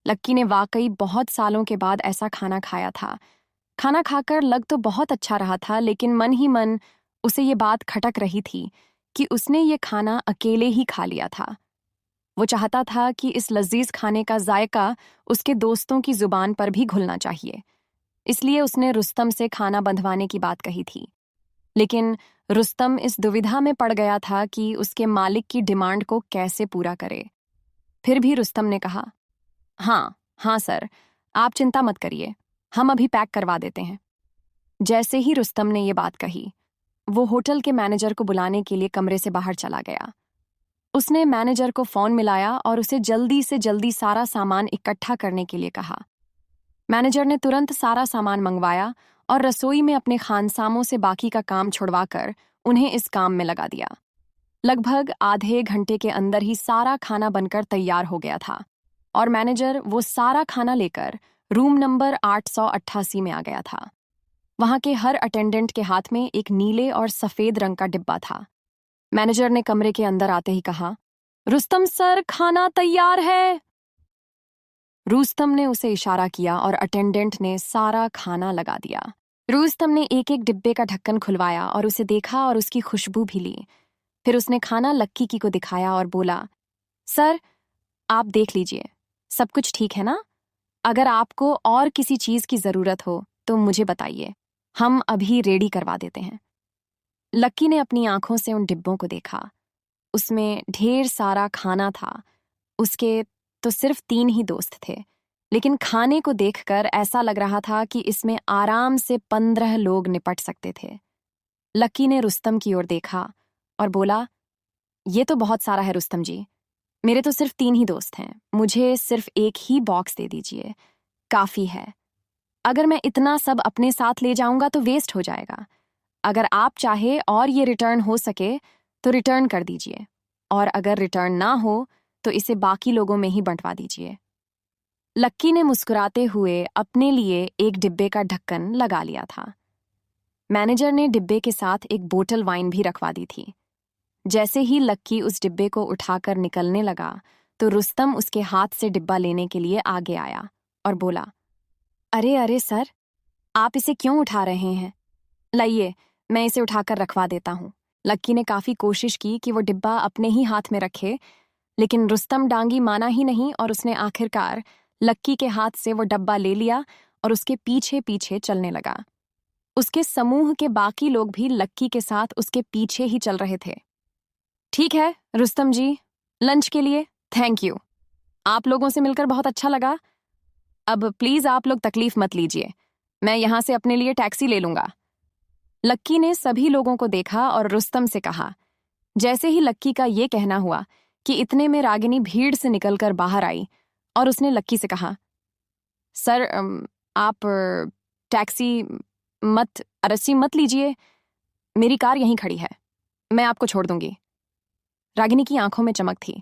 लक्की ने वाकई बहुत सालों के बाद ऐसा खाना खाया था। खाना खाकर लग तो बहुत अच्छा रहा था, लेकिन मन ही मन उसे ये बात खटक रही थी कि उसने ये खाना अकेले ही खा लिया था। वो चाहता था कि इस लजीज खाने का जायका उसके दोस्तों की जुबान पर भी घुलना चाहिए। इसलिए उसने रुस्तम से खाना बंधवाने की बात कही थी। लेकिन रुस्तम इस दुविधा में पड़ गया था कि उसके मालिक की डिमांड को कैसे पूरा करे। फिर भी रुस्तम ने कहा, हाँ हाँ सर, आप चिंता मत करिए, हम अभी पैक करवा देते हैं। जैसे ही रुस्तम ने ये बात कही, वो होटल के मैनेजर को बुलाने के लिए कमरे से बाहर चला गया। उसने मैनेजर को फोन मिलाया और उसे जल्दी से जल्दी सारा सामान इकट्ठा करने के लिए कहा। मैनेजर ने तुरंत सारा सामान मंगवाया और रसोई में अपने खानसामों से बाकी का काम छुड़वाकर उन्हें इस काम में लगा दिया। लगभग आधे घंटे के अंदर ही सारा खाना बनकर तैयार हो गया था और मैनेजर वो सारा खाना लेकर रूम नंबर 888 में आ गया था। वहां के हर अटेंडेंट के हाथ में एक नीले और सफेद रंग का डिब्बा था। मैनेजर ने कमरे के अंदर आते ही कहा, रुस्तम सर, खाना तैयार है। रुस्तम ने उसे इशारा किया और अटेंडेंट ने सारा खाना लगा दिया। रुस्तम ने एक एक डिब्बे का ढक्कन खुलवाया और उसे देखा और उसकी खुशबू भी ली। फिर उसने खाना लक्की की को दिखाया और बोला, सर, आप देख लीजिए, सब कुछ ठीक है ना? अगर आपको और किसी चीज की जरूरत हो तो मुझे बताइए, हम अभी रेडी करवा देते हैं। लक्की ने अपनी आंखों से उन डिब्बों को देखा। उसमें ढेर सारा खाना था। उसके तो सिर्फ 3 ही दोस्त थे, लेकिन खाने को देखकर ऐसा लग रहा था कि इसमें आराम से 15 लोग निपट सकते थे। लक्की ने रुस्तम की ओर देखा और बोला, ये तो बहुत सारा है रुस्तम जी, मेरे तो सिर्फ 3 ही दोस्त हैं, मुझे सिर्फ एक ही बॉक्स दे दीजिए, काफी है। अगर मैं इतना सब अपने साथ ले जाऊंगा तो वेस्ट हो जाएगा। अगर आप चाहे और ये रिटर्न हो सके तो रिटर्न कर दीजिए, और अगर रिटर्न ना हो तो इसे बाकी लोगों में ही बंटवा दीजिए। लक्की ने मुस्कुराते हुए अपने लिए एक डिब्बे का ढक्कन लगा लिया था। मैनेजर ने डिब्बे के साथ एक बोतल वाइन भी रखवा दी थी। जैसे ही लक्की उस डिब्बे को उठाकर निकलने लगा तो रुस्तम उसके हाथ से डिब्बा लेने के लिए आगे आया और बोला, अरे अरे सर, आप इसे क्यों उठा रहे हैं? लाइए, मैं इसे उठाकर रखवा देता हूँ। लक्की ने काफी कोशिश की कि वो डिब्बा अपने ही हाथ में रखे, लेकिन रुस्तम डांगी माना ही नहीं और उसने आखिरकार लक्की के हाथ से वो डब्बा ले लिया और उसके पीछे पीछे चलने लगा। उसके समूह के बाकी लोग भी लक्की के साथ उसके पीछे ही चल रहे थे। ठीक है रुस्तम जी, लंच के लिए थैंक यू। आप लोगों से मिलकर बहुत अच्छा लगा। अब प्लीज आप लोग तकलीफ मत लीजिए, मैं यहां से अपने लिए टैक्सी ले लूंगा। लक्की ने सभी लोगों को देखा और रुस्तम से कहा। जैसे ही लक्की का ये कहना हुआ कि इतने में रागिनी भीड़ से निकलकर बाहर आई और उसने लक्की से कहा, सर, आप टैक्सी मत रस्सी मत लीजिए, मेरी कार यहीं खड़ी है, मैं आपको छोड़ दूंगी। रागिनी की आंखों में चमक थी।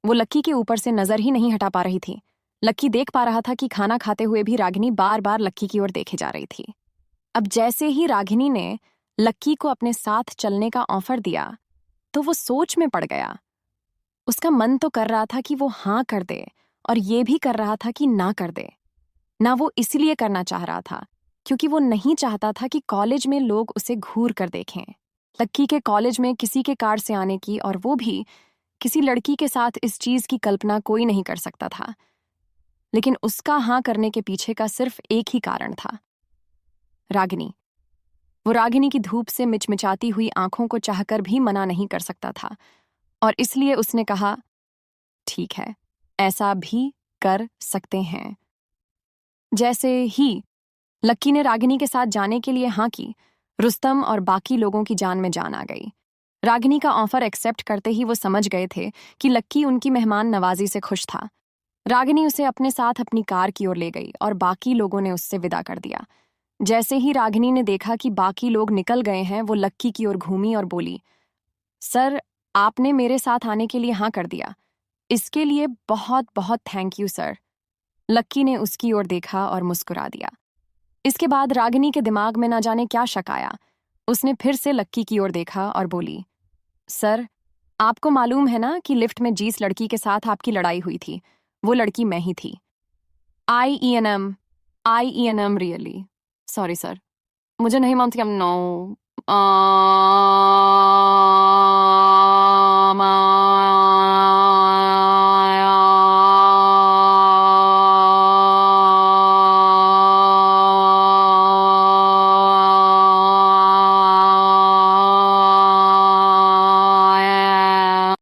वो लक्की के ऊपर से नजर ही नहीं हटा पा रही थी। लक्की देख पा रहा था कि खाना खाते हुए भी रागिनी बार बार लक्की की ओर देखे जा रही थी। अब जैसे ही रागिनी ने लक्की को अपने साथ चलने का ऑफर दिया तो वो सोच में पड़ गया। उसका मन तो कर रहा था कि वो हाँ कर दे और ये भी कर रहा था कि ना कर दे। ना वो इसलिए करना चाह रहा था क्योंकि वो नहीं चाहता था कि कॉलेज में लोग उसे घूर कर देखें। लक्की के कॉलेज में किसी के कार से आने की, और वो भी किसी लड़की के साथ, इस चीज की कल्पना कोई नहीं कर सकता था। लेकिन उसका हाँ करने के पीछे का सिर्फ एक ही कारण था, रागिनी। वो रागिनी की धूप से मिचमिचाती हुई आंखों को चाहकर भी मना नहीं कर सकता था, और इसलिए उसने कहा, ठीक है, ऐसा भी कर सकते हैं। जैसे ही लक्की ने रागिनी के साथ जाने के लिए हाँ की, रुस्तम और बाकी लोगों की जान में जान आ गई। रागिनी का ऑफर एक्सेप्ट करते ही वो समझ गए थे कि लक्की उनकी मेहमान नवाजी से खुश था। रागिनी उसे अपने साथ अपनी कार की ओर ले गई और बाकी लोगों ने उससे विदा कर दिया। जैसे ही रागिनी ने देखा कि बाकी लोग निकल गए हैं, वो लक्की की ओर घूमी और बोली, सर, आपने मेरे साथ आने के लिए हाँ कर दिया, इसके लिए बहुत बहुत थैंक यू सर। लक्की ने उसकी ओर देखा और मुस्कुरा दिया। इसके बाद रागिनी के दिमाग में ना जाने क्या शक आया। उसने फिर से लक्की की ओर देखा और बोली, सर, आपको मालूम है ना कि लिफ्ट में जिस लड़की के साथ आपकी लड़ाई हुई थी, वो लड़की मैं ही थी। IENM, IENM really sorry sir, मुझे नहीं मानती हम नो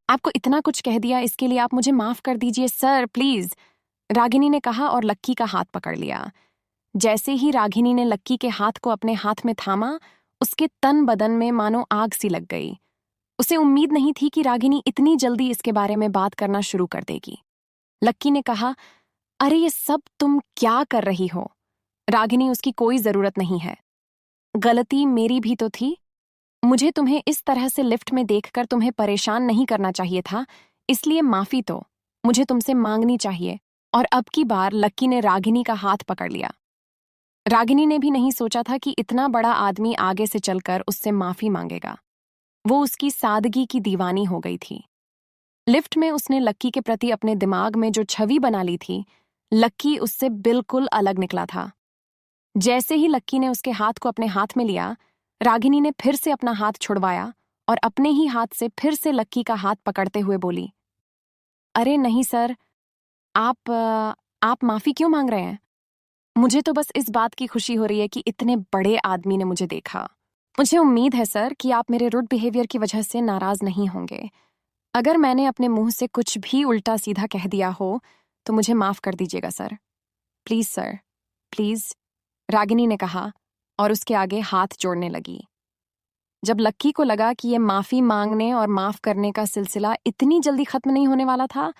आपको इतना कुछ कह दिया इसके लिए आप मुझे माफ कर दीजिए सर प्लीज, रागिनी ने कहा और लक्की का हाथ पकड़ लिया। जैसे ही रागिनी ने लक्की के हाथ को अपने हाथ में थामा, उसके तन बदन में मानो आग सी लग गई। उसे उम्मीद नहीं थी कि रागिनी इतनी जल्दी इसके बारे में बात करना शुरू कर देगी। लक्की ने कहा, अरे ये सब तुम क्या कर रही हो? रागिनी, उसकी कोई जरूरत नहीं है। गलती मेरी भी तो थी। मुझे तुम्हें इस तरह से लिफ्ट में देखकर तुम्हें परेशान नहीं करना चाहिए था, इसलिए माफी तो मुझे तुमसे मांगनी चाहिए। और अब की बार लक्की ने रागिनी का हाथ पकड़ लिया। रागिनी ने भी नहीं सोचा था कि इतना बड़ा आदमी आगे से चलकर उससे माफी मांगेगा। वो उसकी सादगी की दीवानी हो गई थी। लिफ्ट में उसने लक्की के प्रति अपने दिमाग में जो छवि बना ली थी, लक्की उससे बिल्कुल अलग निकला था। जैसे ही लक्की ने उसके हाथ को अपने हाथ में लिया, रागिनी ने फिर से अपना हाथ छुड़वाया और अपने ही हाथ से फिर से लक्की का हाथ पकड़ते हुए बोली, अरे नहीं सर, आप माफी क्यों मांग रहे हैं? मुझे तो बस इस बात की खुशी हो रही है कि इतने बड़े आदमी ने मुझे देखा। मुझे उम्मीद है सर कि आप मेरे रूड बिहेवियर की वजह से नाराज नहीं होंगे। अगर मैंने अपने मुंह से कुछ भी उल्टा सीधा कह दिया हो तो मुझे माफ कर दीजिएगा sir. Please sir, please, Ragini ने कहा और उसके आगे हाथ जोड़ने लगी। जब लक्की को लगा कि ये माफी मांगने और माफ करने का सिलसिला इतनी जल्दी खत्म नहीं होने वाला था,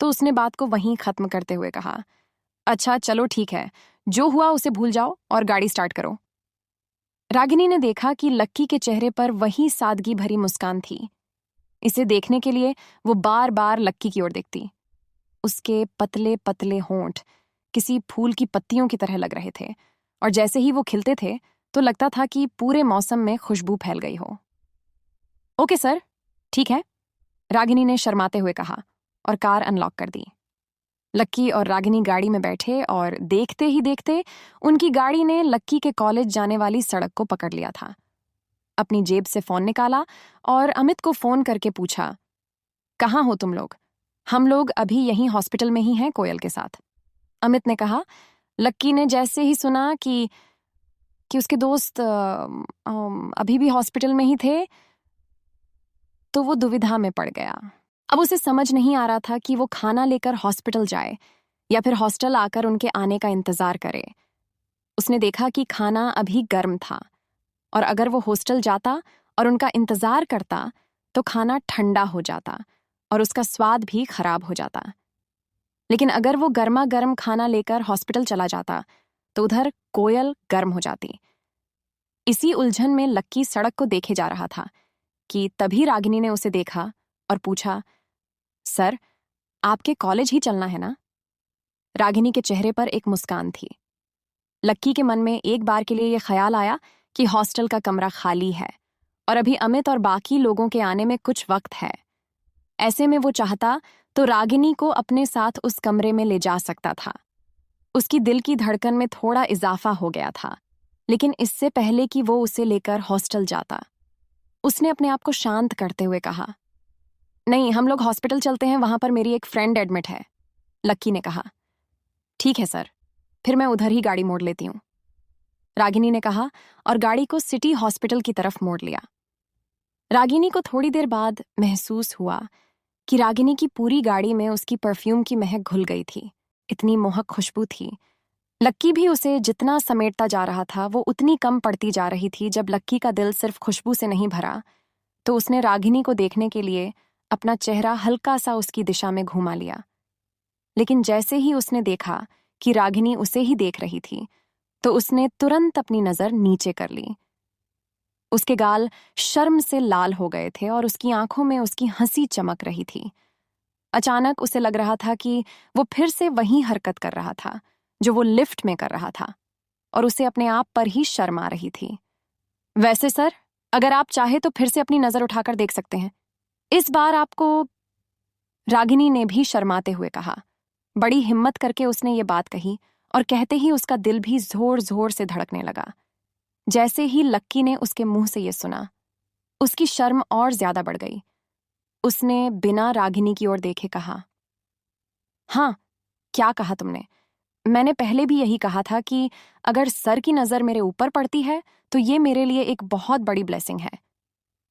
तो उसने बात को वहीं खत्म करते हुए कहा, अच्छा चलो ठीक है, जो हुआ उसे भूल जाओ और गाड़ी स्टार्ट करो। रागिनी ने देखा कि लक्की के चेहरे पर वही सादगी भरी मुस्कान थी। इसे देखने के लिए वो बार बार लक्की की ओर देखती। उसके पतले पतले होंठ किसी फूल की पत्तियों की तरह लग रहे थे और जैसे ही वो खिलते थे तो लगता था कि पूरे मौसम में खुशबू फैल गई हो। ओके सर, ठीक है, रागिनी ने शर्माते हुए कहा और कार अनलॉक कर दी। लक्की और रागिनी गाड़ी में बैठे और देखते ही देखते उनकी गाड़ी ने लक्की के कॉलेज जाने वाली सड़क को पकड़ लिया था। अपनी जेब से फोन निकाला और अमित को फोन करके पूछा, कहाँ हो तुम लोग? हम लोग अभी यहीं हॉस्पिटल में ही हैं कोयल के साथ, अमित ने कहा। लक्की ने जैसे ही सुना कि उसके दोस्त अभी भी हॉस्पिटल में ही थे, तो वो दुविधा में पड़ गया। अब उसे समझ नहीं आ रहा था कि वो खाना लेकर हॉस्पिटल जाए या फिर हॉस्टल आकर उनके आने का इंतजार करे। उसने देखा कि खाना अभी गर्म था और अगर वो हॉस्टल जाता और उनका इंतजार करता तो खाना ठंडा हो जाता और उसका स्वाद भी खराब हो जाता। लेकिन अगर वो गर्मा गर्म खाना लेकर हॉस्पिटल चला जाता तो उधर कोयल गर्म हो जाती। इसी उलझन में लक्की सड़क को देखे जा रहा था कि तभी रागिनी ने उसे देखा और पूछा, सर, आपके कॉलेज ही चलना है ना? रागिनी के चेहरे पर एक मुस्कान थी। लक्की के मन में एक बार के लिए यह ख्याल आया कि हॉस्टल का कमरा खाली है और अभी अमित और बाकी लोगों के आने में कुछ वक्त है। ऐसे में वो चाहता तो रागिनी को अपने साथ उस कमरे में ले जा सकता था। उसकी दिल की धड़कन में थोड़ा इजाफा हो गया था, लेकिन इससे पहले कि वो उसे लेकर हॉस्टल जाता, उसने अपने आप को शांत करते हुए कहा, नहीं, हम लोग हॉस्पिटल चलते हैं, वहां पर मेरी एक फ्रेंड एडमिट है। लक्की ने कहा, ठीक है सर, फिर मैं उधर ही गाड़ी मोड़ लेती हूँ, रागिनी ने कहा और गाड़ी को सिटी हॉस्पिटल की तरफ मोड़ लिया। रागिनी को थोड़ी देर बाद महसूस हुआ कि रागिनी की पूरी गाड़ी में उसकी परफ्यूम की महक घुल गई थी। इतनी मोहक खुशबू थी। लक्की भी उसे जितना समेटता जा रहा था वो उतनी कम पड़ती जा रही थी। जब लक्की का दिल सिर्फ खुशबू से नहीं भरा तो उसने रागिनी को देखने के लिए अपना चेहरा हल्का सा उसकी दिशा में घुमा लिया। लेकिन जैसे ही उसने देखा कि रागिनी उसे ही देख रही थी तो उसने तुरंत अपनी नजर नीचे कर ली। उसके गाल शर्म से लाल हो गए थे और उसकी आंखों में उसकी हंसी चमक रही थी। अचानक उसे लग रहा था कि वो फिर से वही हरकत कर रहा था जो वो लिफ्ट में कर रहा था और उसे अपने आप पर ही शर्म आ रही थी। वैसे सर, अगर आप चाहे तो फिर से अपनी नजर उठाकर देख सकते हैं। इस बार आपको, रागिनी ने भी शर्माते हुए कहा। बड़ी हिम्मत करके उसने ये बात कही और कहते ही उसका दिल भी जोर जोर से धड़कने लगा। जैसे ही लक्की ने उसके मुंह से ये सुना, उसकी शर्म और ज्यादा बढ़ गई। उसने बिना रागिनी की ओर देखे कहा, हाँ, क्या कहा तुमने? मैंने पहले भी यही कहा था कि अगर सर की नजर मेरे ऊपर पड़ती है तो ये मेरे लिए एक बहुत बड़ी ब्लेसिंग है।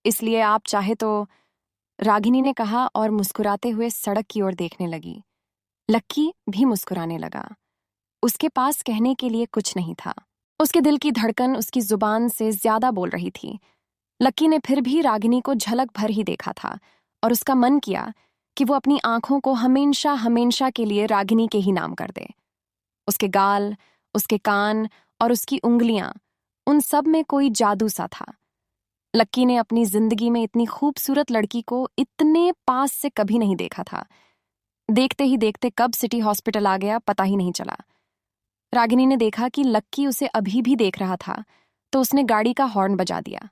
इसलिए आप चाहे तो, रागिनी ने कहा और मुस्कुराते हुए सड़क की ओर देखने लगी। लक्की भी मुस्कुराने लगा। उसके पास कहने के लिए कुछ नहीं था। उसके दिल की धड़कन उसकी जुबान से ज्यादा बोल रही थी। लक्की ने फिर भी रागिनी को झलक भर ही देखा था और उसका मन किया कि वो अपनी आंखों को हमेशा हमेशा के लिए रागिनी के ही नाम कर दे। उसके गाल, उसके कान और उसकी उंगलियां, उन सब में कोई जादू सा था। लक्की ने अपनी जिंदगी में इतनी खूबसूरत लड़की को इतने पास से कभी नहीं देखा था। देखते ही देखते कब सिटी हॉस्पिटल आ गया पता ही नहीं चला। रागिनी ने देखा कि लक्की उसे अभी भी देख रहा था, तो उसने गाड़ी का हॉर्न बजा दिया।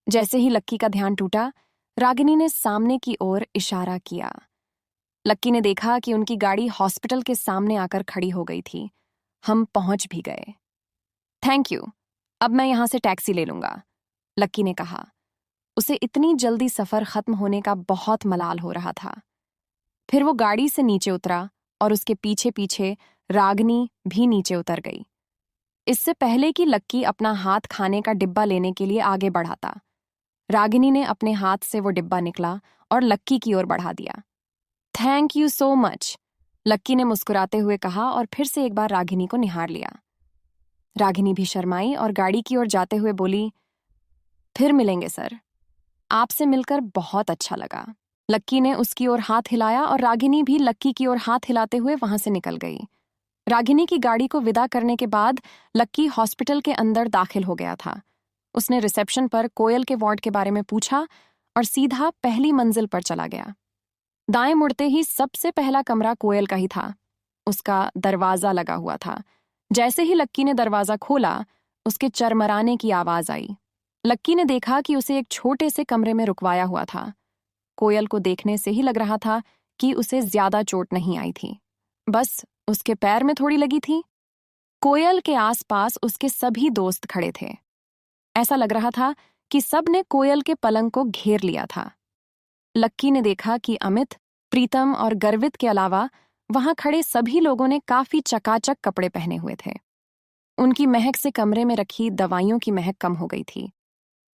जैसे ही लक्की का ध्यान टूटा, रागिनी ने सामने की ओर इशारा किया। लक्की ने देखा कि उनकी गाड़ी हॉस्पिटल के सामने आकर खड़ी हो गई थी। हम पहुंच भी गए। थैंक यू, अब मैं यहां से टैक्सी ले लूंगा, लक्की ने कहा। उसे इतनी जल्दी सफर खत्म होने का बहुत मलाल हो रहा था। फिर वो गाड़ी से नीचे उतरा और उसके पीछे पीछे रागिनी भी नीचे उतर गई। इससे पहले कि लक्की अपना हाथ खाने का डिब्बा लेने के लिए आगे बढ़ाता, रागिनी ने अपने हाथ से वो डिब्बा निकला और लक्की की ओर बढ़ा दिया। थैंक यू सो मच, लक्की ने मुस्कुराते हुए कहा और फिर से एक बार रागिनी को निहार लिया। रागिनी भी शर्माई और गाड़ी की ओर जाते हुए बोली, फिर मिलेंगे सर, आपसे मिलकर बहुत अच्छा लगा। लक्की ने उसकी ओर हाथ हिलाया और रागिनी भी लक्की की ओर हाथ हिलाते हुए वहां से निकल गई। रागिनी की गाड़ी को विदा करने के बाद लक्की हॉस्पिटल के अंदर दाखिल हो गया था। उसने रिसेप्शन पर कोयल के वार्ड के बारे में पूछा और सीधा पहली मंजिल पर चला गया। दाएं मुड़ते ही सबसे पहला कमरा कोयल का ही था। उसका दरवाजा लगा हुआ था। जैसे ही लक्की ने दरवाजा खोला, उसके चरमराने की आवाज आई। लक्की ने देखा कि उसे एक छोटे से कमरे में रुकवाया हुआ था। कोयल को देखने से ही लग रहा था कि उसे ज्यादा चोट नहीं आई थी, बस उसके पैर में थोड़ी लगी थी। कोयल के आसपास उसके सभी दोस्त खड़े थे। ऐसा लग रहा था कि सब ने कोयल के पलंग को घेर लिया था। लक्की ने देखा कि अमित, प्रीतम और गर्वित के अलावा वहां खड़े सभी लोगों ने काफी चकाचक कपड़े पहने हुए थे। उनकी महक से कमरे में रखी दवाइयों की महक कम हो गई थी।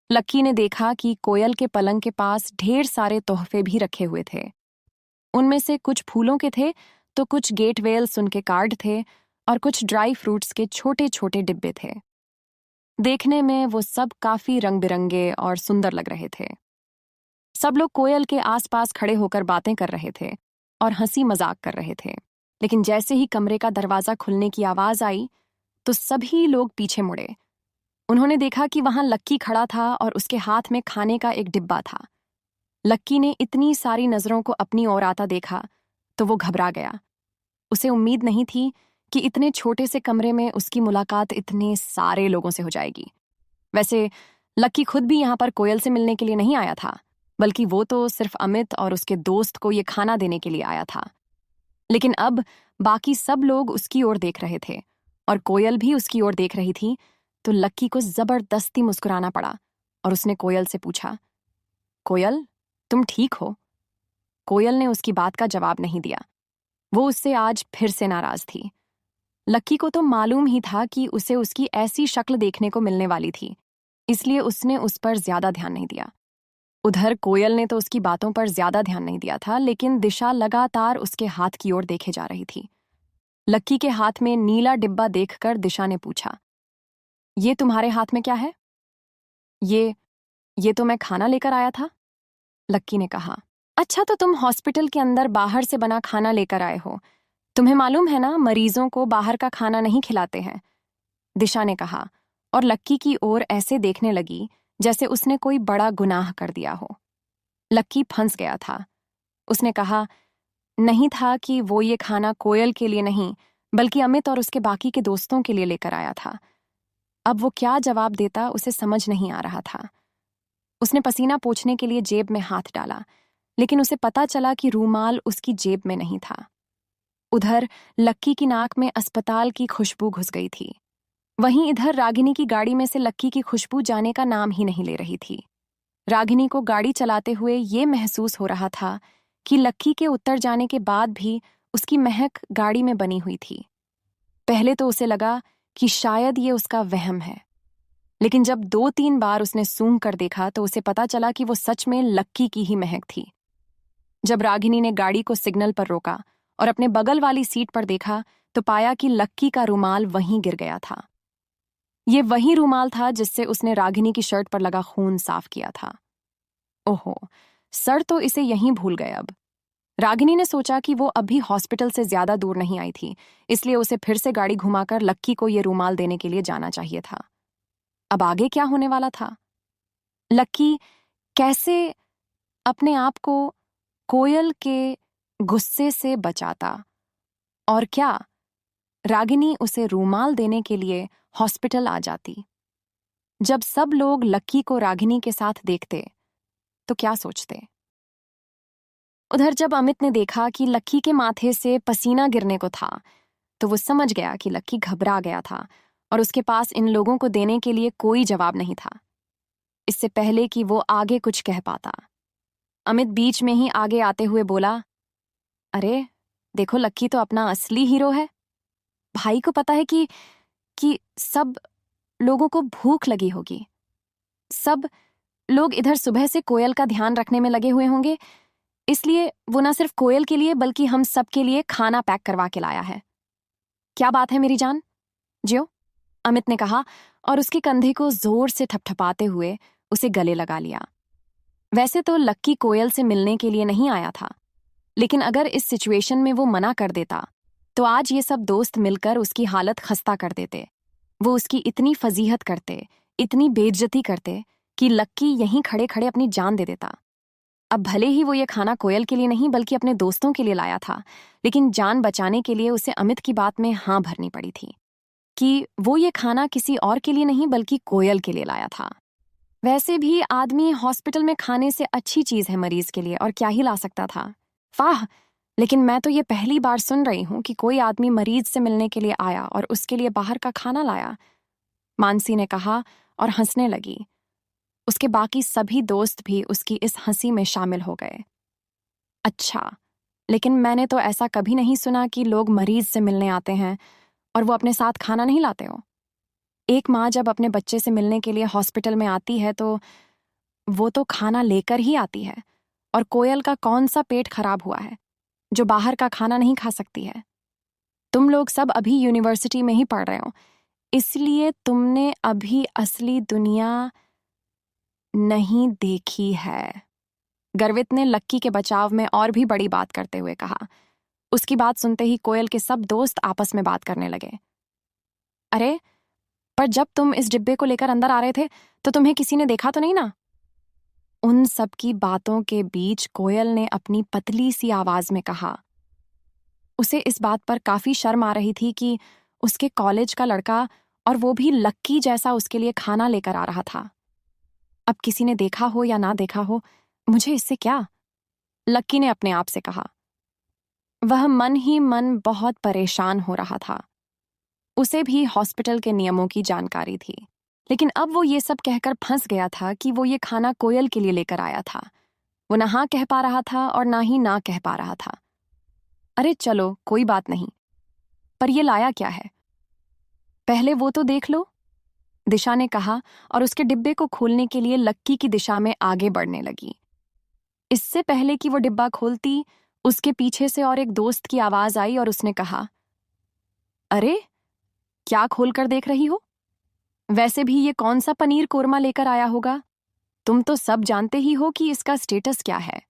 लक्की ने देखा कि कोयल के पलंग के पास ढेर सारे तोहफे भी रखे हुए थे। उनमें से कुछ फूलों के थे, तो कुछ गेटवेल्स उनके कार्ड थे और कुछ ड्राई फ्रूट्स के छोटे छोटे डिब्बे थे। देखने में वो सब काफी रंग बिरंगे और सुंदर लग रहे थे। सब लोग कोयल के आसपास खड़े होकर बातें कर रहे थे और हंसी मजाक कर रहे थे। लेकिन जैसे ही कमरे का दरवाजा खुलने की आवाज आई, तो सभी लोग पीछे मुड़े। उन्होंने देखा कि वहां लक्की खड़ा था और उसके हाथ में खाने का एक डिब्बा था। लक्की ने इतनी सारी नजरों को अपनी ओर आता देखा तो वो घबरा गया। उसे उम्मीद नहीं थी कि इतने छोटे से कमरे में उसकी मुलाकात इतने सारे लोगों से हो जाएगी। वैसे लक्की खुद भी यहाँ पर कोयल से मिलने के लिए नहीं आया था, बल्कि वो तो सिर्फ अमित और उसके दोस्त को ये खाना देने के लिए आया था। लेकिन अब बाकी सब लोग उसकी ओर देख रहे थे और कोयल भी उसकी ओर देख रही थी, तो लक्की को जबरदस्ती मुस्कुराना पड़ा और उसने कोयल से पूछा, कोयल, तुम ठीक हो? कोयल ने उसकी बात का जवाब नहीं दिया। वो उससे आज फिर से नाराज थी। लक्की को तो मालूम ही था कि उसे उसकी ऐसी शक्ल देखने को मिलने वाली थी, इसलिए उसने उस पर ज्यादा ध्यान नहीं दिया। उधर कोयल ने तो उसकी बातों पर ज्यादा ध्यान नहीं दिया था, लेकिन दिशा लगातार उसके हाथ की ओर देखे जा रही थी। लक्की के हाथ में नीला डिब्बा देखकर दिशा ने पूछा, ये तुम्हारे हाथ में क्या है? ये तो मैं खाना लेकर आया था, लक्की ने कहा। अच्छा, तो तुम हॉस्पिटल के अंदर बाहर से बना खाना लेकर आए हो। तुम्हें मालूम है ना, मरीजों को बाहर का खाना नहीं खिलाते हैं, दिशा ने कहा और लक्की की ओर ऐसे देखने लगी जैसे उसने कोई बड़ा गुनाह कर दिया हो। लक्की फंस गया था। उसने कहा नहीं था कि वो ये खाना कोयल के लिए नहीं, बल्कि अमित और उसके बाकी के दोस्तों के लिए लेकर आया था। अब वो क्या जवाब देता उसे समझ नहीं आ रहा था। उसने पसीना पोंछने के लिए जेब में हाथ डाला, लेकिन उसे पता चला कि रूमाल उसकी जेब में नहीं था। उधर लक्की की नाक में अस्पताल की खुशबू घुस गई थी। वहीं इधर रागिनी की गाड़ी में से लक्की की खुशबू जाने का नाम ही नहीं ले रही थी। रागिनी को गाड़ी चलाते हुए ये महसूस हो रहा था कि लक्की के उतर जाने के बाद भी उसकी महक गाड़ी में बनी हुई थी। पहले तो उसे लगा कि शायद ये उसका वहम है, लेकिन जब 2-3 बार उसने सूंघ कर देखा तो उसे पता चला कि वो सच में लक्की की ही महक थी। जब रागिनी ने गाड़ी को सिग्नल पर रोका और अपने बगल वाली सीट पर देखा तो पाया कि लक्की का रुमाल वहीं गिर गया था। ये वही रुमाल था जिससे उसने रागिनी की शर्ट पर लगा खून साफ किया था। ओहो, सर तो इसे यहीं भूल गए अब। रागिनी ने सोचा कि वो अभी हॉस्पिटल से ज्यादा दूर नहीं आई थी, इसलिए उसे फिर से गाड़ी घुमाकर लक्की को ये रुमाल देने के लिए जाना चाहिए था। अब आगे क्या होने वाला था? लक्की कैसे अपने आप को कोयल के गुस्से से बचाता? और क्या रागिनी उसे रुमाल देने के लिए हॉस्पिटल आ जाती? जब सब लोग लक्की को रागिनी के साथ देखते तो क्या सोचते? उधर जब अमित ने देखा कि लक्की के माथे से पसीना गिरने को था तो वो समझ गया कि लक्की घबरा गया था और उसके पास इन लोगों को देने के लिए कोई जवाब नहीं था। इससे पहले कि वो आगे कुछ कह पाता, अमित बीच में ही आगे आते हुए बोला, अरे देखो, लक्की तो अपना असली हीरो है। भाई को पता है कि सब लोगों को भूख लगी होगी। सब लोग इधर सुबह से कोयल का ध्यान रखने में लगे हुए होंगे, इसलिए वो ना सिर्फ कोयल के लिए बल्कि हम सब के लिए खाना पैक करवा के लाया है। क्या बात है मेरी जान, जियो, अमित ने कहा और उसके कंधे को जोर से ठपठपाते हुए उसे गले लगा लिया। वैसे तो लक्की कोयल से मिलने के लिए नहीं आया था, लेकिन अगर इस सिचुएशन में वो मना कर देता तो आज ये सब दोस्त मिलकर उसकी हालत खस्ता कर देते। वो उसकी इतनी फजीहत करते, इतनी बेइज्जती करते कि लक्की यहीं खड़े खड़े अपनी जान दे देता। अब भले ही वो ये खाना कोयल के लिए नहीं बल्कि अपने दोस्तों के लिए लाया था, लेकिन जान बचाने के लिए उसे अमित की बात में हाँ भरनी पड़ी थी कि वो ये खाना किसी और के लिए नहीं बल्कि कोयल के लिए लाया था। वैसे भी आदमी हॉस्पिटल में खाने से अच्छी चीज है मरीज के लिए, और क्या ही ला सकता था। वाह, लेकिन मैं तो ये पहली बार सुन रही हूं कि कोई आदमी मरीज से मिलने के लिए आया और उसके लिए बाहर का खाना लाया, मानसी ने कहा और हंसने लगी। उसके बाकी सभी दोस्त भी उसकी इस हंसी में शामिल हो गए। अच्छा, लेकिन मैंने तो ऐसा कभी नहीं सुना कि लोग मरीज से मिलने आते हैं और वो अपने साथ खाना नहीं लाते हो। एक माँ जब अपने बच्चे से मिलने के लिए हॉस्पिटल में आती है तो वो तो खाना लेकर ही आती है, और कोयल का कौन सा पेट खराब हुआ है जो बाहर का खाना नहीं खा सकती है। तुम लोग सब अभी यूनिवर्सिटी में ही पढ़ रहे हो, इसलिए तुमने अभी असली दुनिया नहीं देखी है, गर्वित ने लक्की के बचाव में और भी बड़ी बात करते हुए कहा। उसकी बात सुनते ही कोयल के सब दोस्त आपस में बात करने लगे। अरे, पर जब तुम इस डिब्बे को लेकर अंदर आ रहे थे तो तुम्हें किसी ने देखा तो नहीं ना? उन सब की बातों के बीच कोयल ने अपनी पतली सी आवाज में कहा। उसे इस बात पर काफी शर्म आ रही थी कि उसके कॉलेज का लड़का, और वो भी लक्की जैसा, उसके लिए खाना लेकर आ रहा था। अब किसी ने देखा हो या ना देखा हो, मुझे इससे क्या? लक्की ने अपने आप से कहा। वह मन ही मन बहुत परेशान हो रहा था। उसे भी हॉस्पिटल के नियमों की जानकारी थी, लेकिन अब वो ये सब कहकर फंस गया था कि वो ये खाना कोयल के लिए लेकर आया था। वो ना हाँ कह पा रहा था और ना ही ना कह पा रहा था। अरे चलो, कोई बात नहीं, पर ये लाया क्या है? पहले वो तो देख लो, दिशा ने कहा और उसके डिब्बे को खोलने के लिए लक्की की दिशा में आगे बढ़ने लगी। इससे पहले कि वो डिब्बा खोलती, उसके पीछे से और एक दोस्त की आवाज आई और उसने कहा, अरे क्या खोल कर देख रही हो? वैसे भी ये कौन सा पनीर कोरमा लेकर आया होगा? तुम तो सब जानते ही हो कि इसका स्टेटस क्या है।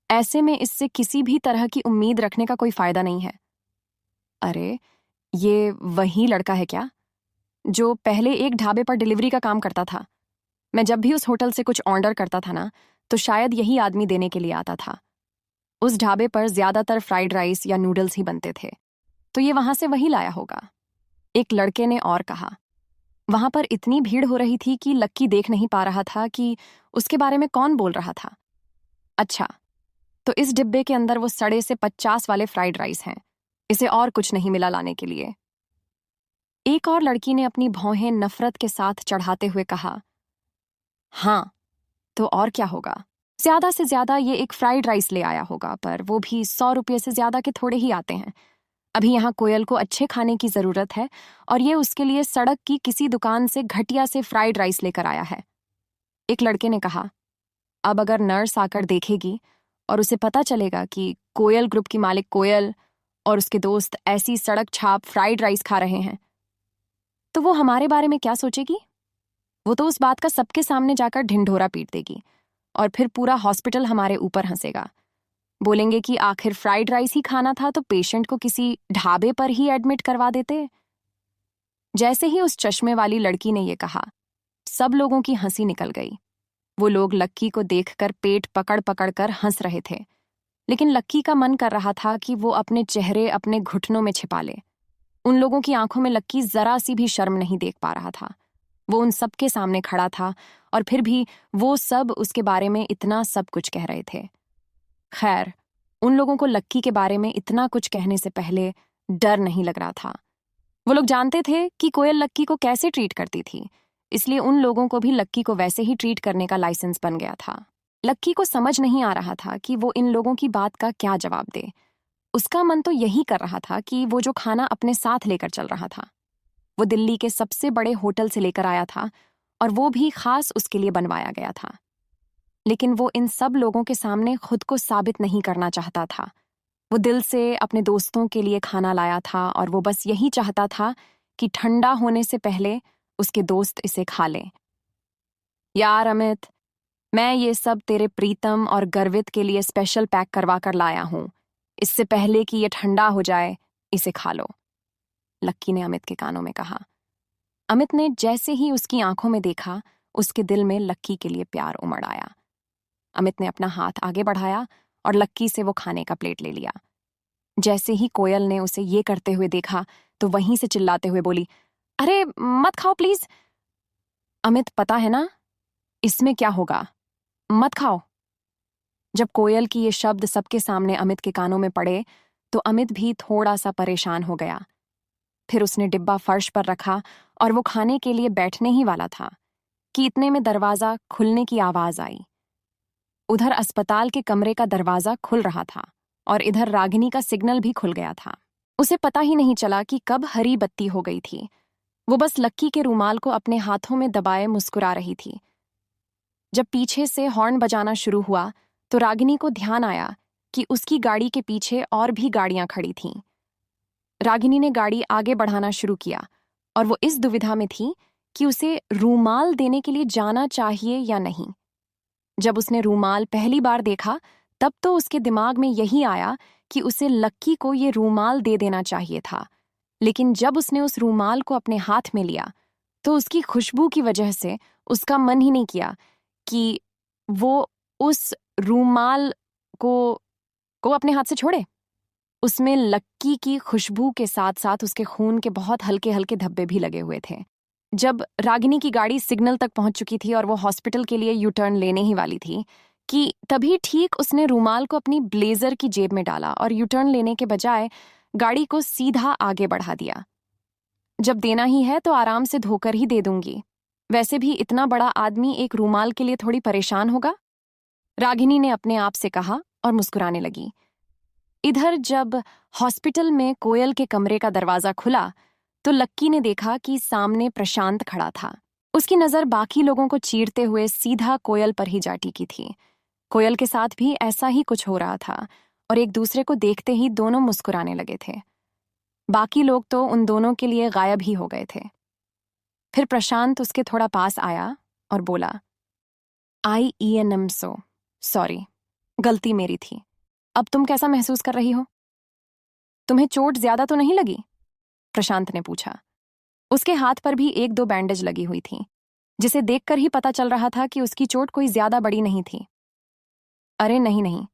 ऐसे में इससे किसी भी तरह की उम्मीद रखने का कोई फायदा नहीं है। अरे, ये वही लड़का है क्या जो पहले एक ढाबे पर डिलीवरी का काम करता था? मैं जब भी उस होटल से कुछ ऑर्डर करता था ना, तो शायद यही आदमी देने के लिए आता था। उस ढाबे पर ज्यादातर फ्राइड राइस या नूडल्स ही बनते थे, तो ये वहां से वही लाया होगा, एक लड़के ने और कहा। वहां पर इतनी भीड़ हो रही थी कि लक्की देख नहीं पा रहा था कि उसके बारे में कौन बोल रहा था। अच्छा, तो इस डिब्बे के अंदर वो सड़े से 50 वाले फ्राइड राइस हैं, इसे और कुछ नहीं मिला लाने के लिए। एक और लड़की ने अपनी भौहें नफरत के साथ चढ़ाते हुए कहा, हाँ, तो और क्या होगा? ज्यादा से ज्यादा ये एक फ्राइड राइस ले आया होगा, पर वो भी 100 रुपये से ज्यादा के थोड़े ही आते हैं। अभी यहाँ कोयल को अच्छे खाने की जरूरत है और ये उसके लिए सड़क की किसी दुकान से घटिया से फ्राइड राइस लेकर आया है। एक लड़के ने कहा, अब अगर नर्स आकर देखेगी और उसे पता चलेगा कि कोयल ग्रुप की मालिक कोयल और उसके दोस्त ऐसी सड़क छाप फ्राइड राइस खा रहे हैं, तो वो हमारे बारे में क्या सोचेगी? वो तो उस बात का सबके सामने जाकर ढिंढोरा पीट देगी और फिर पूरा हॉस्पिटल हमारे ऊपर हंसेगा। बोलेंगे कि आखिर फ्राइड राइस ही खाना था तो पेशेंट को किसी ढाबे पर ही एडमिट करवा देते। जैसे ही उस चश्मे वाली लड़की ने ये कहा, सब लोगों की हंसी निकल गई। वो लोग लक्की को देखकर पेट पकड़ पकड़ कर हंस रहे थे, लेकिन लक्की का मन कर रहा था कि वो अपने चेहरे अपने घुटनों में छिपा ले। उन लोगों की आंखों में लक्की जरा सी भी शर्म नहीं देख पा रहा था। वो उन सबके सामने खड़ा था और फिर भी वो सब उसके बारे में इतना सब कुछ कह रहे थे। खैर, उन लोगों को लक्की के बारे में इतना कुछ कहने से पहले डर नहीं लग रहा था। वो लोग जानते थे कि कोयल लक्की को कैसे ट्रीट करती थी, इसलिए उन लोगों को भी लक्की को वैसे ही ट्रीट करने का लाइसेंस बन गया था। लक्की को समझ नहीं आ रहा था कि वो इन लोगों की बात का क्या जवाब दे। उसका मन तो यही कर रहा था कि वो जो खाना अपने साथ लेकर चल रहा था, वो दिल्ली के सबसे बड़े होटल से लेकर आया था और वो भी खास उसके लिए बनवाया गया था। लेकिन वो इन सब लोगों के सामने खुद को साबित नहीं करना चाहता था। वो दिल से अपने दोस्तों के लिए खाना लाया था और वो बस यही चाहता था कि ठंडा होने से पहले उसके दोस्त इसे खा लें। यार अमित, मैं ये सब तेरे प्रीतम और गर्वित के लिए स्पेशल पैक करवा कर लाया हूं। इससे पहले कि ये ठंडा हो जाए, इसे खा लो, लक्की ने अमित के कानों में कहा। अमित ने जैसे ही उसकी आंखों में देखा, उसके दिल में लक्की के लिए प्यार उमड़ आया। अमित ने अपना हाथ आगे बढ़ाया और लक्की से वो खाने का प्लेट ले लिया। जैसे ही कोयल ने उसे ये करते हुए देखा तो वहीं से चिल्लाते हुए बोली, अरे मत खाओ प्लीज। अमित, पता है ना इसमें क्या होगा, मत खाओ। जब कोयल की ये शब्द सबके सामने अमित के कानों में पड़े तो अमित भी थोड़ा सा परेशान हो गया। फिर उसने डिब्बा फर्श पर रखा और वो खाने के लिए बैठने ही वाला था कि इतने में दरवाजा खुलने की आवाज आई। उधर अस्पताल के कमरे का दरवाजा खुल रहा था और इधर रागिनी का सिग्नल भी खुल गया था। उसे पता ही नहीं चला कि कब हरी बत्ती हो गई थी। वो बस लक्की के रूमाल को अपने हाथों में दबाए मुस्कुरा रही थी। जब पीछे से हॉर्न बजाना शुरू हुआ तो रागिनी को ध्यान आया कि उसकी गाड़ी के पीछे और भी गाड़ियां खड़ी थीं। रागिनी ने गाड़ी आगे बढ़ाना शुरू किया और वो इस दुविधा में थी कि उसे रूमाल देने के लिए जाना चाहिए या नहीं। जब उसने रूमाल पहली बार देखा तब तो उसके दिमाग में यही आया कि उसे लक्की को ये रूमाल दे देना चाहिए था, लेकिन जब उसने उस रूमाल को अपने हाथ में लिया तो उसकी खुशबू की वजह से उसका मन ही नहीं किया कि वो उस रूमाल को अपने हाथ से छोड़े। उसमें लक्की की खुशबू के साथ साथ उसके खून के बहुत हल्के हल्के धब्बे भी लगे हुए थे। जब रागिनी की गाड़ी सिग्नल तक पहुंच चुकी थी और वो हॉस्पिटल के लिए यू टर्न लेने ही वाली थी कि तभी ठीक उसने रूमाल को अपनी ब्लेजर की जेब में डाला और यू टर्न लेने के बजाय गाड़ी को सीधा आगे बढ़ा दिया। जब देना ही है तो आराम से धोकर ही दे दूंगी, वैसे भी इतना बड़ा आदमी एक रूमाल के लिए थोड़ी परेशान होगा, रागिनी ने अपने आप से कहा और मुस्कुराने लगी। इधर जब हॉस्पिटल में कोयल के कमरे का दरवाजा खुला तो लक्की ने देखा कि सामने प्रशांत खड़ा था। उसकी नजर बाकी लोगों को चीरते हुए सीधा कोयल पर ही जा टिकी थी। कोयल के साथ भी ऐसा ही कुछ हो रहा था और एक दूसरे को देखते ही दोनों मुस्कुराने लगे थे। बाकी लोग तो उन दोनों के लिए गायब ही हो गए थे। फिर प्रशांत उसके थोड़ा पास आया और बोला, सॉरी, गलती मेरी थी। अब तुम कैसा महसूस कर रही हो? तुम्हें चोट ज्यादा तो नहीं लगी? प्रशांत ने पूछा। उसके हाथ पर भी 1-2 बैंडेज लगी हुई थी, जिसे देखकर ही पता चल रहा था कि उसकी चोट कोई ज्यादा बड़ी नहीं थी। अरे नहीं,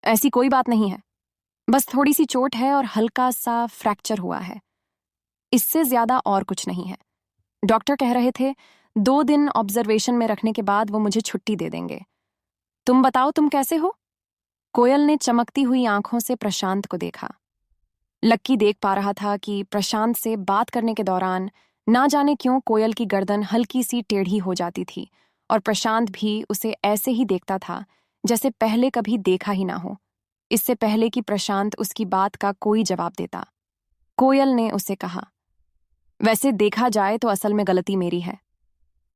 ऐसी कोई बात नहीं है, बस थोड़ी सी चोट है और हल्का सा फ्रैक्चर हुआ है, इससे ज्यादा और कुछ नहीं है। डॉक्टर कह रहे थे 2 दिन ऑब्जर्वेशन में रखने के बाद वो मुझे छुट्टी दे देंगे। तुम बताओ, तुम कैसे हो? कोयल ने चमकती हुई आंखों से प्रशांत को देखा। लक्की देख पा रहा था कि प्रशांत से बात करने के दौरान ना जाने क्यों कोयल की गर्दन हल्की सी टेढ़ी हो जाती थी और प्रशांत भी उसे ऐसे ही देखता था जैसे पहले कभी देखा ही ना हो, इससे पहले कि प्रशांत उसकी बात का कोई जवाब देता। कोयल ने उसे कहा, वैसे देखा जाए तो असल में गलती मेरी है।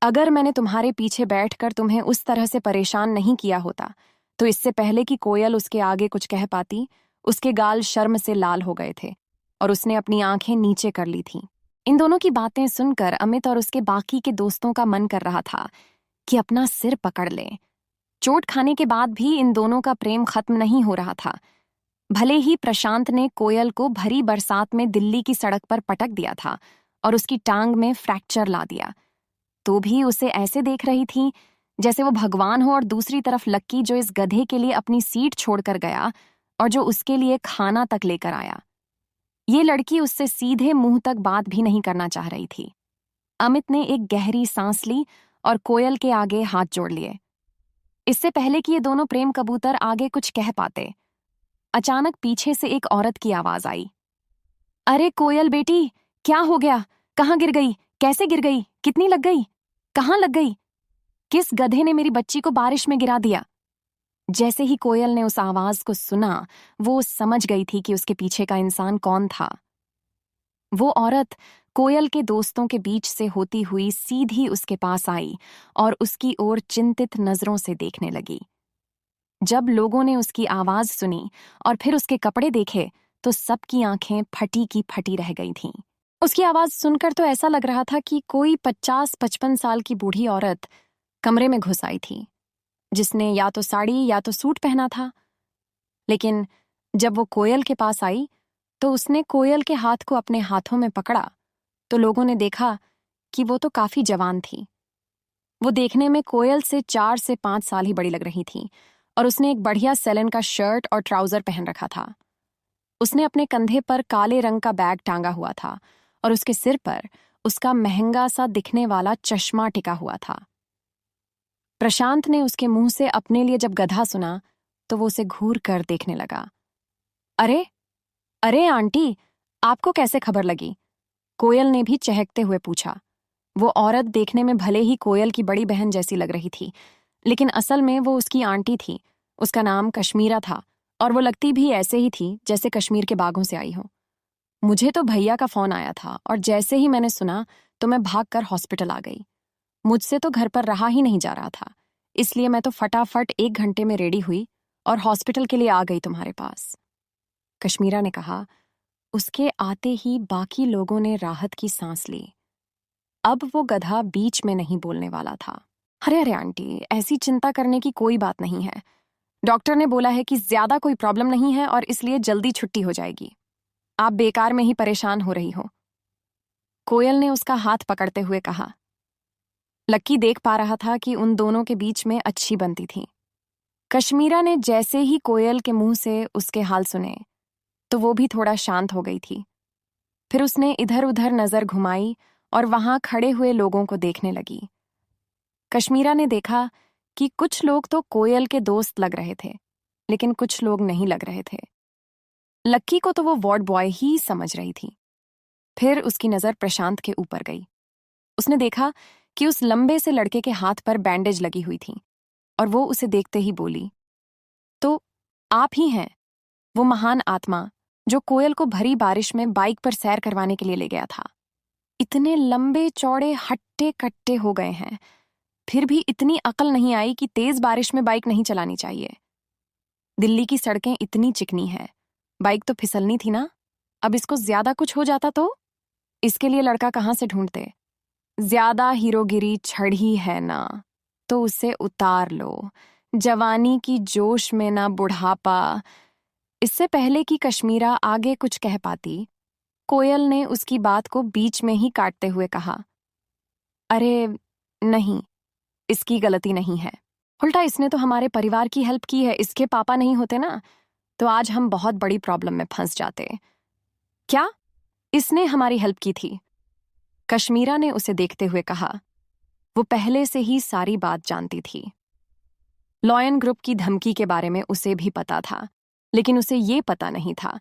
अगर मैंने तुम्हारे पीछे बैठकर तुम्हें उस तरह से परेशान नहीं किया होता तो इससे पहले कि कोयल उसके आगे कुछ कह पाती, उसके गाल शर्म से लाल हो गए थे और उसने अपनी आंखें नीचे कर ली थीं। इन दोनों की बातें सुनकर अमित और उसके बाकी के दोस्तों का मन कर रहा था कि अपना सिर पकड़ लें। चोट खाने के बाद भी इन दोनों का प्रेम खत्म नहीं हो रहा था। भले ही प्रशांत ने कोयल को भरी बरसात में दिल्ली की सड़क पर पटक दिया था और उसकी टांग में फ्रैक्चर ला दिया, तो भी उसे ऐसे देख रही थी जैसे वो भगवान हो, और दूसरी तरफ लक्की जो इस गधे के लिए अपनी सीट छोड़कर गया और जो उसके लिए खाना तक लेकर आया। ये लड़की उससे सीधे मुंह तक बात भी नहीं करना चाह रही थी। अमित ने एक गहरी सांस ली और कोयल के आगे हाथ जोड़ लिए। इससे पहले कि ये दोनों प्रेम कबूतर आगे कुछ कह पाते, अचानक पीछे से एक औरत की आवाज आई। अरे कोयल बेटी, क्या हो गया? कहाँ गिर गई? कैसे गिर गई? कितनी लग गई? कहाँ लग गई? किस गधे ने मेरी बच्ची को बारिश में गिरा दिया? जैसे ही कोयल ने उस आवाज को सुना, वो समझ गई थी कि उसके पीछे का इंसान कौन था। वो औरत कोयल के दोस्तों के बीच से होती हुई सीधी उसके पास आई और उसकी ओर चिंतित नजरों से देखने लगी। जब लोगों ने उसकी आवाज सुनी और फिर उसके कपड़े देखे तो सबकी आंखें फटी की फटी रह गई थीं। उसकी आवाज सुनकर तो ऐसा लग रहा था कि कोई 50-55 साल की बूढ़ी औरत कमरे में घुस आई थी, जिसने या तो साड़ी या तो सूट पहना था। लेकिन जब वो कोयल के पास आई तो उसने कोयल के हाथ को अपने हाथों में पकड़ा तो लोगों ने देखा कि वो तो काफी जवान थी। वो देखने में कोयल से 4 से 5 साल ही बड़ी लग रही थी और उसने एक बढ़िया सेलन का शर्ट और ट्राउजर पहन रखा था। उसने अपने कंधे पर काले रंग का बैग टांगा हुआ था और उसके सिर पर उसका महंगा सा दिखने वाला चश्मा टिका हुआ था। प्रशांत ने उसके मुंह से अपने लिए जब गधा सुना तो वो उसे घूर कर देखने लगा। अरे अरे आंटी, आपको कैसे खबर लगी? कोयल ने भी चहकते हुए पूछा। वो औरत देखने में भले ही कोयल की बड़ी बहन जैसी लग रही थी, लेकिन असल में वो उसकी आंटी थी। उसका नाम कश्मीरा था और वो लगती भी ऐसे ही थी जैसे कश्मीर के बागों से आई हो। मुझे तो भैया का फोन आया था और जैसे ही मैंने सुना तो मैं भागकर हॉस्पिटल आ गई। मुझसे तो घर पर रहा ही नहीं जा रहा था, इसलिए मैं तो फटाफट 1 घंटे में रेडी हुई और हॉस्पिटल के लिए आ गई तुम्हारे पास। कश्मीरा ने कहा। उसके आते ही बाकी लोगों ने राहत की सांस ली। अब वो गधा बीच में नहीं बोलने वाला था। अरे अरे आंटी, ऐसी चिंता करने की कोई बात नहीं है। डॉक्टर ने बोला है कि ज्यादा कोई प्रॉब्लम नहीं है और इसलिए जल्दी छुट्टी हो जाएगी। आप बेकार में ही परेशान हो रही हो। कोयल ने उसका हाथ पकड़ते हुए कहा। लक्की देख पा रहा था कि उन दोनों के बीच में अच्छी बनती थी। कश्मीरा ने जैसे ही कोयल के मुंह से उसके हाल सुने तो वो भी थोड़ा शांत हो गई थी। फिर उसने इधर उधर नजर घुमाई और वहां खड़े हुए लोगों को देखने लगी। कश्मीरा ने देखा कि कुछ लोग तो कोयल के दोस्त लग रहे थे, लेकिन कुछ लोग नहीं लग रहे थे। लक्की को तो वो वार्ड बॉय ही समझ रही थी। फिर उसकी नजर प्रशांत के ऊपर गई। उसने देखा कि उस लंबे से लड़के के हाथ पर बैंडेज लगी हुई थी और वो उसे देखते ही बोली, तो आप ही हैं वो महान आत्मा जो कोयल को भरी बारिश में बाइक पर सैर करवाने के लिए ले गया था। इतने लंबे चौड़े हट्टे कट्टे हो गए हैं, फिर भी इतनी अकल नहीं आई कि तेज बारिश में बाइक नहीं चलानी चाहिए। दिल्ली की सड़कें इतनी चिकनी हैं, बाइक तो फिसलनी थी ना। अब इसको ज्यादा कुछ हो जाता तो इसके लिए लड़का कहाँ से ढूंढते? ज्यादा हीरोगिरी छड़ी है ना, तो उसे उतार लो। जवानी की जोश में ना बुढ़ापा। इससे पहले कि कश्मीरा आगे कुछ कह पाती, कोयल ने उसकी बात को बीच में ही काटते हुए कहा, अरे नहीं, इसकी गलती नहीं है। उल्टा इसने तो हमारे परिवार की हेल्प की है। इसके पापा नहीं होते ना तो आज हम बहुत बड़ी प्रॉब्लम में फंस जाते। क्या? इसने हमारी हेल्प की थी? कश्मीरा ने उसे देखते हुए कहा। वो पहले से ही सारी बात जानती थी। लॉयन ग्रुप की धमकी के बारे में उसे भी पता था, लेकिन उसे ये पता नहीं था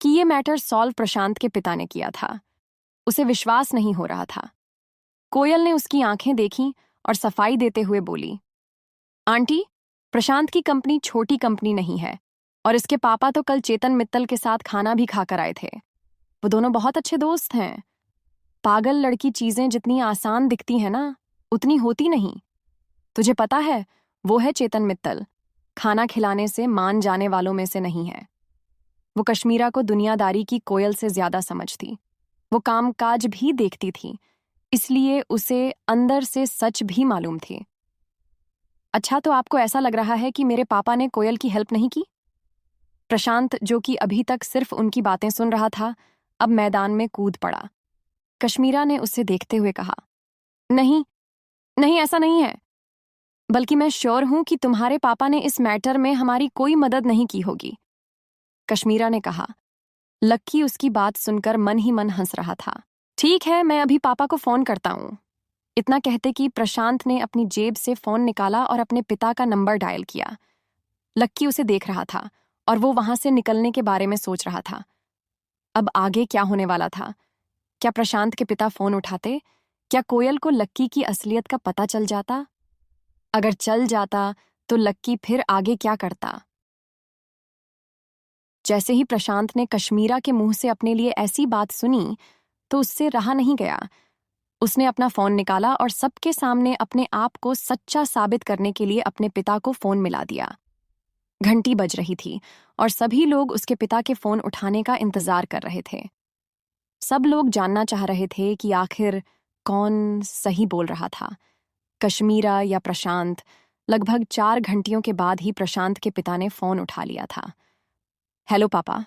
कि ये मैटर सॉल्व प्रशांत के पिता ने किया था। उसे विश्वास नहीं हो रहा था। कोयल ने उसकी आंखें देखीं और सफाई देते हुए बोली, आंटी, प्रशांत की कंपनी छोटी कंपनी नहीं है और इसके पापा तो कल चेतन मित्तल के साथ खाना भी खाकर आए थे। वो दोनों बहुत अच्छे दोस्त हैं। पागल लड़की चीजें जितनी आसान दिखती हैं ना, उतनी होती नहीं। तुझे पता है, वो है चेतन मित्तल, खाना खिलाने से मान जाने वालों में से नहीं है। वो कश्मीरा को दुनियादारी की कोयल से ज्यादा समझती। वो कामकाज भी देखती थी, इसलिए उसे अंदर से सच भी मालूम थी। अच्छा, तो आपको ऐसा लग रहा है कि मेरे पापा ने कोयल की हेल्प नहीं की? प्रशांत, जो कि अभी तक सिर्फ उनकी बातें सुन रहा था, अब मैदान में कूद पड़ा। कश्मीरा ने उसे देखते हुए कहा, नहीं, नहीं, ऐसा नहीं है। बल्कि मैं श्योर हूं कि तुम्हारे पापा ने इस मैटर में हमारी कोई मदद नहीं की होगी। कश्मीरा ने कहा। लक्की उसकी बात सुनकर मन ही मन हंस रहा था। ठीक है, मैं अभी पापा को फोन करता हूं। इतना कहते कि प्रशांत ने अपनी जेब से फोन निकाला और अपने पिता का नंबर डायल किया। लक्की उसे देख रहा था और वो वहां से निकलने के बारे में सोच रहा था। अब आगे क्या होने वाला था? क्या प्रशांत के पिता फोन उठाते? क्या कोयल को लक्की की असलियत का पता चल जाता? अगर चल जाता तो लक्की फिर आगे क्या करता? जैसे ही प्रशांत ने कश्मीरा के मुंह से अपने लिए ऐसी बात सुनी तो उससे रहा नहीं गया। उसने अपना फोन निकाला और सबके सामने अपने आप को सच्चा साबित करने के लिए अपने पिता को फोन मिला दिया। घंटी बज रही थी और सभी लोग उसके पिता के फोन उठाने का इंतजार कर रहे थे। सब लोग जानना चाह रहे थे कि आखिर कौन सही बोल रहा था, कश्मीरा या प्रशांत। लगभग 4 घंटियों के बाद ही प्रशांत के पिता ने फोन उठा लिया था। हेलो पापा,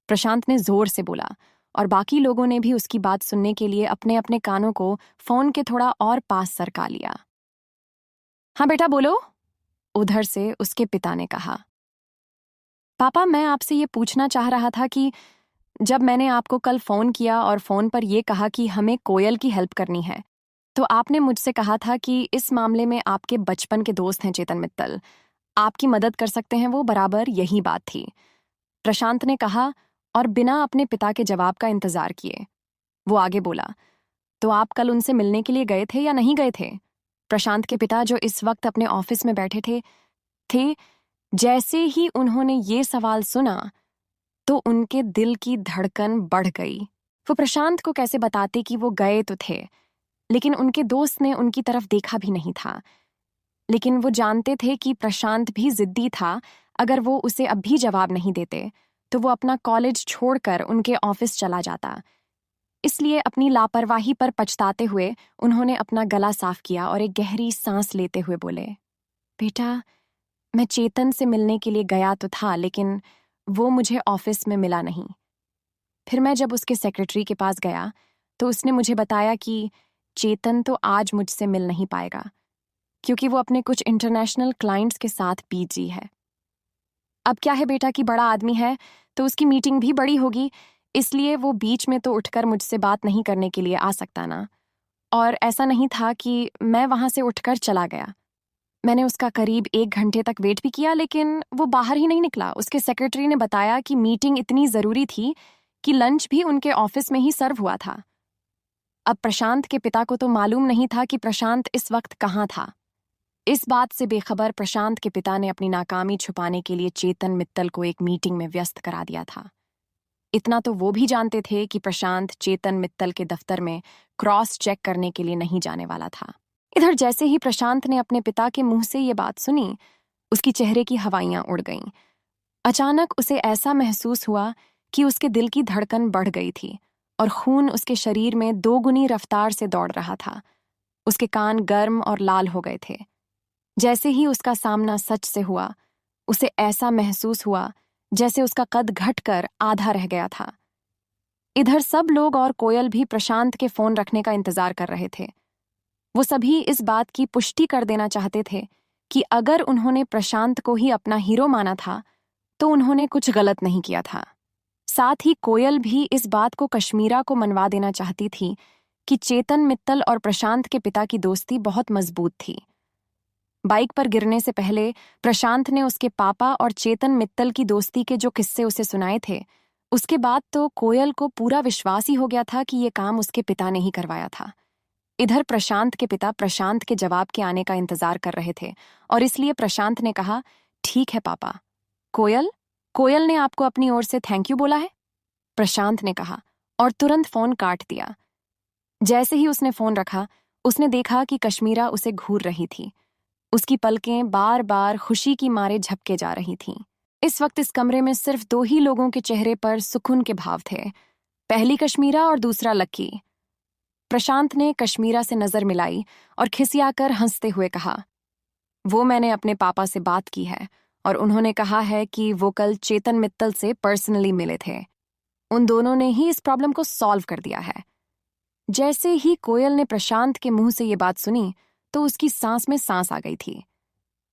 प्रशांत ने जोर से बोला और बाकी लोगों ने भी उसकी बात सुनने के लिए अपने अपने कानों को फोन के थोड़ा और पास सरका लिया। हाँ बेटा, बोलो, उधर से उसके पिता ने कहा। पापा, मैं आपसे ये पूछना चाह रहा था कि जब मैंने आपको कल फोन किया और फोन पर यह कहा कि हमें कोयल की हेल्प करनी है, तो आपने मुझसे कहा था कि इस मामले में आपके बचपन के दोस्त हैं चेतन मित्तल, आपकी मदद कर सकते हैं। वो बराबर यही बात थी, प्रशांत ने कहा और बिना अपने पिता के जवाब का इंतजार किए वो आगे बोला। तो आप कल उनसे मिलने के लिए गए थे या नहीं गए थे? प्रशांत के पिता, जो इस वक्त अपने ऑफिस में बैठे थे, जैसे ही उन्होंने ये सवाल सुना तो उनके दिल की धड़कन बढ़ गई। वो प्रशांत को कैसे बताते कि वो गए तो थे, लेकिन उनके दोस्त ने उनकी तरफ देखा भी नहीं था। लेकिन वो जानते थे कि प्रशांत भी जिद्दी था। अगर वो उसे अब भी जवाब नहीं देते तो वो अपना कॉलेज छोड़कर उनके ऑफिस चला जाता। इसलिए अपनी लापरवाही पर पछताते हुए उन्होंने अपना गला साफ किया और एक गहरी सांस लेते हुए बोले, बेटा, मैं चेतन से मिलने के लिए गया तो था, लेकिन वो मुझे ऑफिस में मिला नहीं। फिर मैं जब उसके सेक्रेटरी के पास गया तो उसने मुझे बताया कि चेतन तो आज मुझसे मिल नहीं पाएगा क्योंकि वो अपने कुछ इंटरनेशनल क्लाइंट्स के साथ बिजी है। अब क्या है बेटा कि बड़ा आदमी है तो उसकी मीटिंग भी बड़ी होगी, इसलिए वो बीच में तो उठकर मुझसे बात नहीं करने के लिए आ सकता ना। और ऐसा नहीं था कि मैं वहां से उठकर चला गया। मैंने उसका करीब 1 घंटे तक वेट भी किया, लेकिन वो बाहर ही नहीं निकला। उसके सेक्रेटरी ने बताया कि मीटिंग इतनी जरूरी थी कि लंच भी उनके ऑफिस में ही सर्व हुआ था। अब प्रशांत के पिता को तो मालूम नहीं था कि प्रशांत इस वक्त कहाँ था। इस बात से बेखबर प्रशांत के पिता ने अपनी नाकामी छुपाने के लिए चेतन मित्तल को एक मीटिंग में व्यस्त करा दिया था। इतना तो वो भी जानते थे कि प्रशांत चेतन मित्तल के दफ्तर में क्रॉस चेक करने के लिए नहीं जाने वाला था। इधर जैसे ही प्रशांत ने अपने पिता के मुंह से ये बात सुनी, उसकी चेहरे की हवाइयां उड़ गईं। अचानक उसे ऐसा महसूस हुआ कि उसके दिल की धड़कन बढ़ गई थी और खून उसके शरीर में 2 गुनी रफ्तार से दौड़ रहा था। उसके कान गर्म और लाल हो गए थे। जैसे ही उसका सामना सच से हुआ, उसे ऐसा महसूस हुआ जैसे उसका कद घटकर आधा रह गया था। इधर सब लोग और कोयल भी प्रशांत के फोन रखने का इंतजार कर रहे थे। वो सभी इस बात की पुष्टि कर देना चाहते थे कि अगर उन्होंने प्रशांत को ही अपना हीरो माना था तो उन्होंने कुछ गलत नहीं किया था। साथ ही कोयल भी इस बात को कश्मीरा को मनवा देना चाहती थी कि चेतन मित्तल और प्रशांत के पिता की दोस्ती बहुत मजबूत थी। बाइक पर गिरने से पहले प्रशांत ने उसके पापा और चेतन मित्तल की दोस्ती के जो किस्से उसे सुनाए थे, उसके बाद तो कोयल को पूरा विश्वास ही हो गया था कि ये काम उसके पिता ने ही करवाया था। इधर प्रशांत के पिता प्रशांत के जवाब के आने का इंतजार कर रहे थे और इसलिए प्रशांत ने कहा, ठीक है पापा। कोयल कोयल ने आपको अपनी ओर से थैंक यू बोला है? प्रशांत ने कहा और तुरंत फोन काट दिया। जैसे ही उसने फोन रखा, उसने देखा कि कश्मीरा उसे घूर रही थी। उसकी पलकें बार बार खुशी की मारे झपके जा रही थीं। इस वक्त इस कमरे में सिर्फ 2 ही लोगों के चेहरे पर सुकून के भाव थे, पहली कश्मीरा और दूसरा लक्की। प्रशांत ने कश्मीरा से नजर मिलाई और खिसियाकर हंसते हुए कहा, वो मैंने अपने पापा से बात की है और उन्होंने कहा है कि वो कल चेतन मित्तल से पर्सनली मिले थे। उन दोनों ने ही इस प्रॉब्लम को सॉल्व कर दिया है। जैसे ही कोयल ने प्रशांत के मुंह से ये बात सुनी तो उसकी सांस में सांस आ गई थी।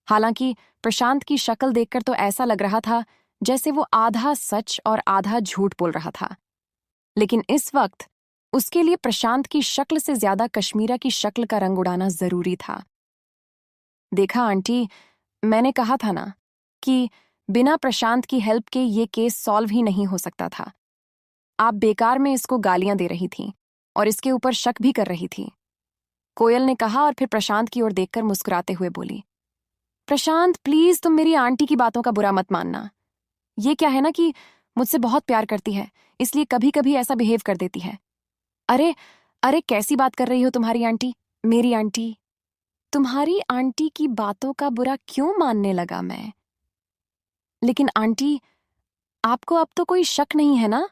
हालांकि प्रशांत की शक्ल देखकर तो ऐसा लग रहा था जैसे वो आधा सच और आधा झूठ बोल रहा था, लेकिन इस वक्त उसके लिए प्रशांत की शक्ल से ज्यादा कश्मीरा की शक्ल का रंग उड़ाना जरूरी था। देखा आंटी, मैंने कहा था ना कि बिना प्रशांत की हेल्प के ये केस सॉल्व ही नहीं हो सकता था। आप बेकार में इसको गालियां दे रही थीं और इसके ऊपर शक भी कर रही थी, कोयल ने कहा और फिर प्रशांत की ओर देखकर मुस्कुराते हुए बोली, प्रशांत प्लीज तुम मेरी आंटी की बातों का बुरा मत मानना। ये क्या है ना कि मुझसे बहुत प्यार करती है, इसलिए कभी कभी ऐसा बिहेव कर देती है। अरे अरे कैसी बात कर रही हो तुम्हारी आंटी? मेरी आंटी? तुम्हारी आंटी की बातों का बुरा क्यों मानने लगा मैं? लेकिन आंटी, आपको अब तो कोई शक नहीं है ना?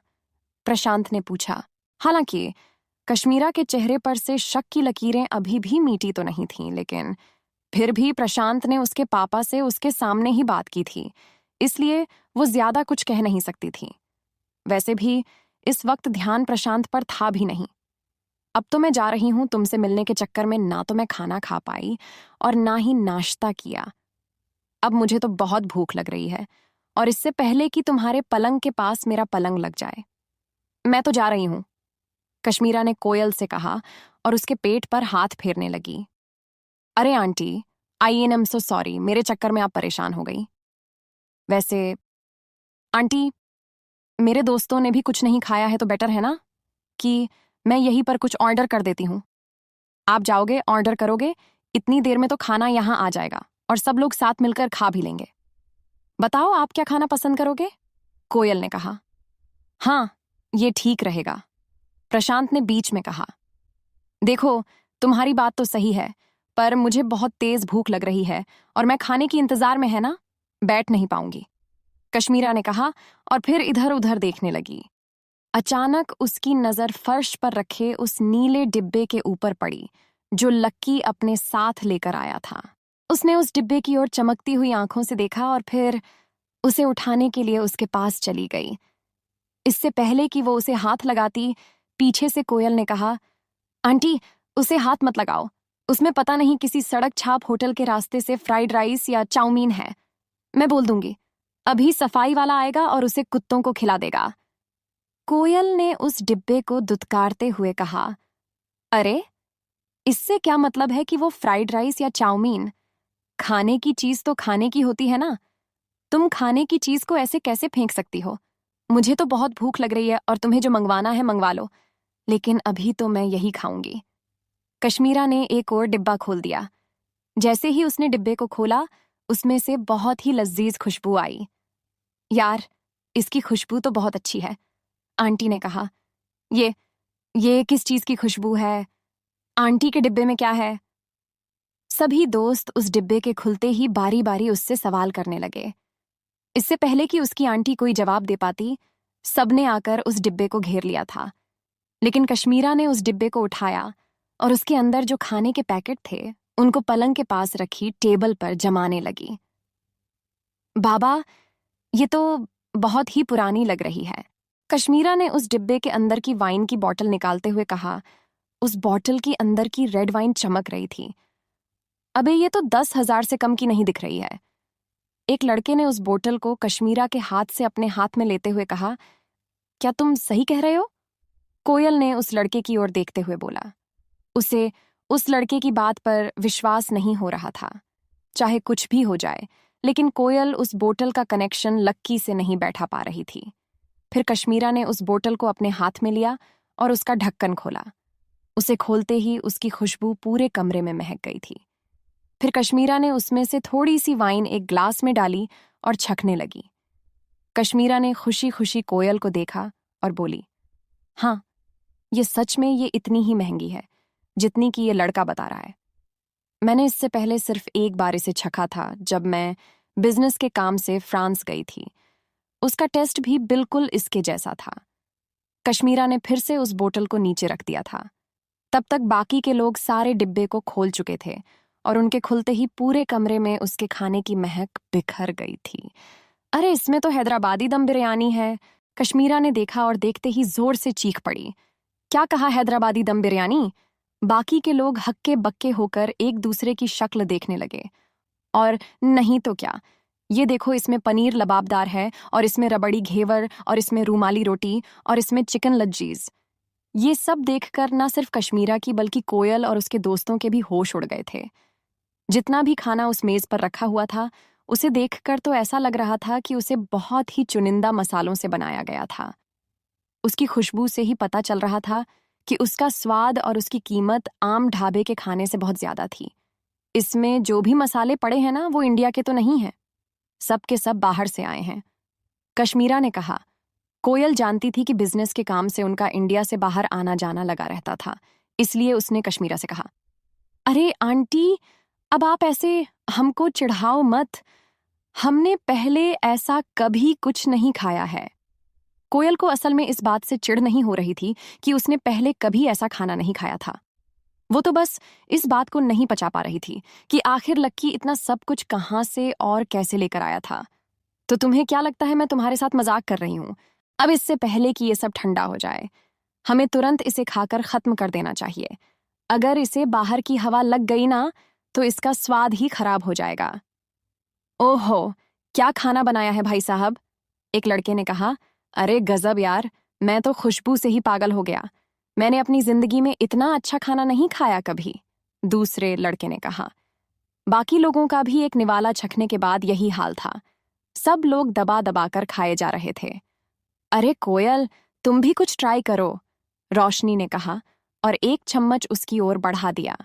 प्रशांत ने पूछा। हालांकि कश्मीरा के चेहरे पर से शक की लकीरें अभी भी मीटी तो नहीं थीं, लेकिन फिर भी प्रशांत ने उसके पापा से उसके सामने ही बात की थी, इसलिए वो ज्यादा कुछ कह नहीं सकती थी। वैसे भी इस वक्त ध्यान प्रशांत पर था भी नहीं। अब तो मैं जा रही हूं, तुमसे मिलने के चक्कर में ना तो मैं खाना खा पाई और ना ही नाश्ता किया। अब मुझे तो बहुत भूख लग रही है और इससे पहले कि तुम्हारे पलंग के पास मेरा पलंग लग जाए, मैं तो जा रही हूं, कश्मीरा ने कोयल से कहा और उसके पेट पर हाथ फेरने लगी। अरे aunty, I am so sorry, मेरे चक्कर में आप परेशान हो गई। वैसे आंटी, मेरे दोस्तों ने भी कुछ नहीं खाया है तो बेटर है ना कि मैं यहीं पर कुछ ऑर्डर कर देती हूँ। आप जाओगे, ऑर्डर करोगे, इतनी देर में तो खाना यहाँ आ जाएगा और सब लोग साथ मिलकर खा भी लेंगे। बताओ आप क्या खाना पसंद करोगे? कोयल ने कहा। हाँ, ये ठीक रहेगा, प्रशांत ने बीच में कहा। देखो, तुम्हारी बात तो सही है, पर मुझे बहुत तेज भूख लग रही है और मैं खाने की इंतजार में है ना, बैठ नहीं पाऊंगी, कश्मीरा ने कहा और फिर इधर उधर देखने लगी। अचानक उसकी नजर फर्श पर रखे उस नीले डिब्बे के ऊपर पड़ी जो लक्की अपने साथ लेकर आया था। उसने उस डिब्बे की ओर चमकती हुई आंखों से देखा और फिर उसे उठाने के लिए उसके पास चली गई। इससे पहले कि वो उसे हाथ लगाती, पीछे से कोयल ने कहा, आंटी, उसे हाथ मत लगाओ, उसमें पता नहीं किसी सड़क छाप होटल के रास्ते से फ्राइड राइस या चाउमीन है। मैं बोल दूंगी, अभी सफाई वाला आएगा और उसे कुत्तों को खिला देगा। कोयल ने उस डिब्बे को दुत्कारते हुए कहा, अरे, इससे क्या मतलब है कि वो फ्राइड राइस या चाउमीन? खाने की चीज तो खाने की होती है ना, तुम खाने की चीज को ऐसे कैसे फेंक सकती हो? मुझे तो बहुत भूख लग रही है और तुम्हें जो मंगवाना है मंगवा लो, लेकिन अभी तो मैं यही खाऊंगी। कश्मीरा ने एक और डिब्बा खोल दिया। जैसे ही उसने डिब्बे को खोला, उसमें से बहुत ही लजीज खुशबू आई। यार, इसकी खुशबू तो बहुत अच्छी है, आंटी ने कहा। ये किस चीज की खुशबू है? आंटी के डिब्बे में क्या है? सभी दोस्त उस डिब्बे के खुलते ही बारी बारी उससे सवाल करने लगे। इससे पहले कि उसकी आंटी कोई जवाब दे पाती, सबने आकर उस डिब्बे को घेर लिया था। लेकिन कश्मीरा ने उस डिब्बे को उठाया और उसके अंदर जो खाने के पैकेट थे उनको पलंग के पास रखी टेबल पर जमाने लगी। बाबा, ये तो बहुत ही पुरानी लग रही है, कश्मीरा ने उस डिब्बे के अंदर की वाइन की बोतल निकालते हुए कहा। उस बोतल की अंदर की रेड वाइन चमक रही थी। अबे, ये तो 10,000 से कम की नहीं दिख रही है। एक लड़के ने उस बोतल को कश्मीरा के हाथ से अपने हाथ में लेते हुए कहा, क्या तुम सही कह रहे हो? कोयल ने उस लड़के की ओर देखते हुए बोला। उसे उस लड़के की बात पर विश्वास नहीं हो रहा था। चाहे कुछ भी हो जाए, लेकिन कोयल उस बोतल का कनेक्शन लक्की से नहीं बैठा पा रही थी। फिर कश्मीरा ने उस बोतल को अपने हाथ में लिया और उसका ढक्कन खोला। उसे खोलते ही उसकी खुशबू पूरे कमरे में महक गई थी। फिर कश्मीरा ने उसमें से थोड़ी सी वाइन एक ग्लास में डाली और छकने लगी। कश्मीरा ने खुशी खुशी कोयल को देखा और बोली, हाँ, ये सच में ये इतनी ही महंगी है जितनी कि ये लड़का बता रहा है। मैंने इससे पहले सिर्फ एक बार इसे छका था, जब मैं बिजनेस के काम से फ्रांस गई थी। उसका टेस्ट भी बिल्कुल इसके जैसा था। कश्मीरा ने फिर से उस बोतल को नीचे रख दिया था। तब तक बाकी के लोग सारे डिब्बे को खोल चुके थे और उनके खुलते ही पूरे कमरे में उसके खाने की महक बिखर गई थी। अरे, इसमें तो हैदराबादी दम बिरयानी है। कश्मीरा ने देखा और देखते ही जोर से चीख पड़ी, क्या कहा, हैदराबादी दम बिरयानी? बाकी के लोग हक्के बक्के होकर एक दूसरे की शक्ल देखने लगे। और नहीं तो क्या, ये देखो, इसमें पनीर लबाबदार है और इसमें रबड़ी घेवर और इसमें रूमाली रोटी और इसमें चिकन लज्जीज। ये सब देखकर ना सिर्फ कश्मीरा की बल्कि कोयल और उसके दोस्तों के भी होश उड़ गए थे। जितना भी खाना उस मेज पर रखा हुआ था, उसे देखकर तो ऐसा लग रहा था कि उसे बहुत ही चुनिंदा मसालों से बनाया गया था। उसकी खुशबू से ही पता चल रहा था कि उसका स्वाद और उसकी कीमत आम ढाबे के खाने से बहुत ज्यादा थी। इसमें जो भी मसाले पड़े हैं ना, वो इंडिया के तो नहीं हैं। सब के सब बाहर से आए हैं। कश्मीरा ने कहा। कोयल जानती थी कि बिजनेस के काम से उनका इंडिया से बाहर आना जाना लगा रहता था, इसलिए उसने कश्मीरा से कहा, अरे आंटी, अब आप ऐसे हमको चिढ़ाओ मत। हमने पहले ऐसा कभी कुछ नहीं खाया है। कोयल को असल में इस बात से चिढ़ नहीं हो रही थी कि उसने पहले कभी ऐसा खाना नहीं खाया था। वो तो बस इस बात को नहीं पचा पा रही थी कि आखिर लक्की इतना सब कुछ कहाँ से और कैसे लेकर आया था। तो तुम्हें क्या लगता है मैं तुम्हारे साथ मजाक कर रही हूँ? अब इससे पहले कि ये सब ठंडा हो जाए, हमें तुरंत इसे खाकर खत्म कर देना चाहिए। अगर इसे बाहर की हवा लग गई ना, तो इसका स्वाद ही खराब हो जाएगा। ओहो, क्या खाना बनाया है भाई साहब? एक लड़के ने कहा। अरे गजब यार, मैं तो खुशबू से ही पागल हो गया। मैंने अपनी जिंदगी में इतना अच्छा खाना नहीं खाया कभी, दूसरे लड़के ने कहा। बाकी लोगों का भी एक निवाला चखने के बाद यही हाल था। सब लोग दबा दबा कर खाए जा रहे थे। अरे कोयल, तुम भी कुछ ट्राई करो, रोशनी ने कहा और एक चम्मच उसकी ओर बढ़ा दिया।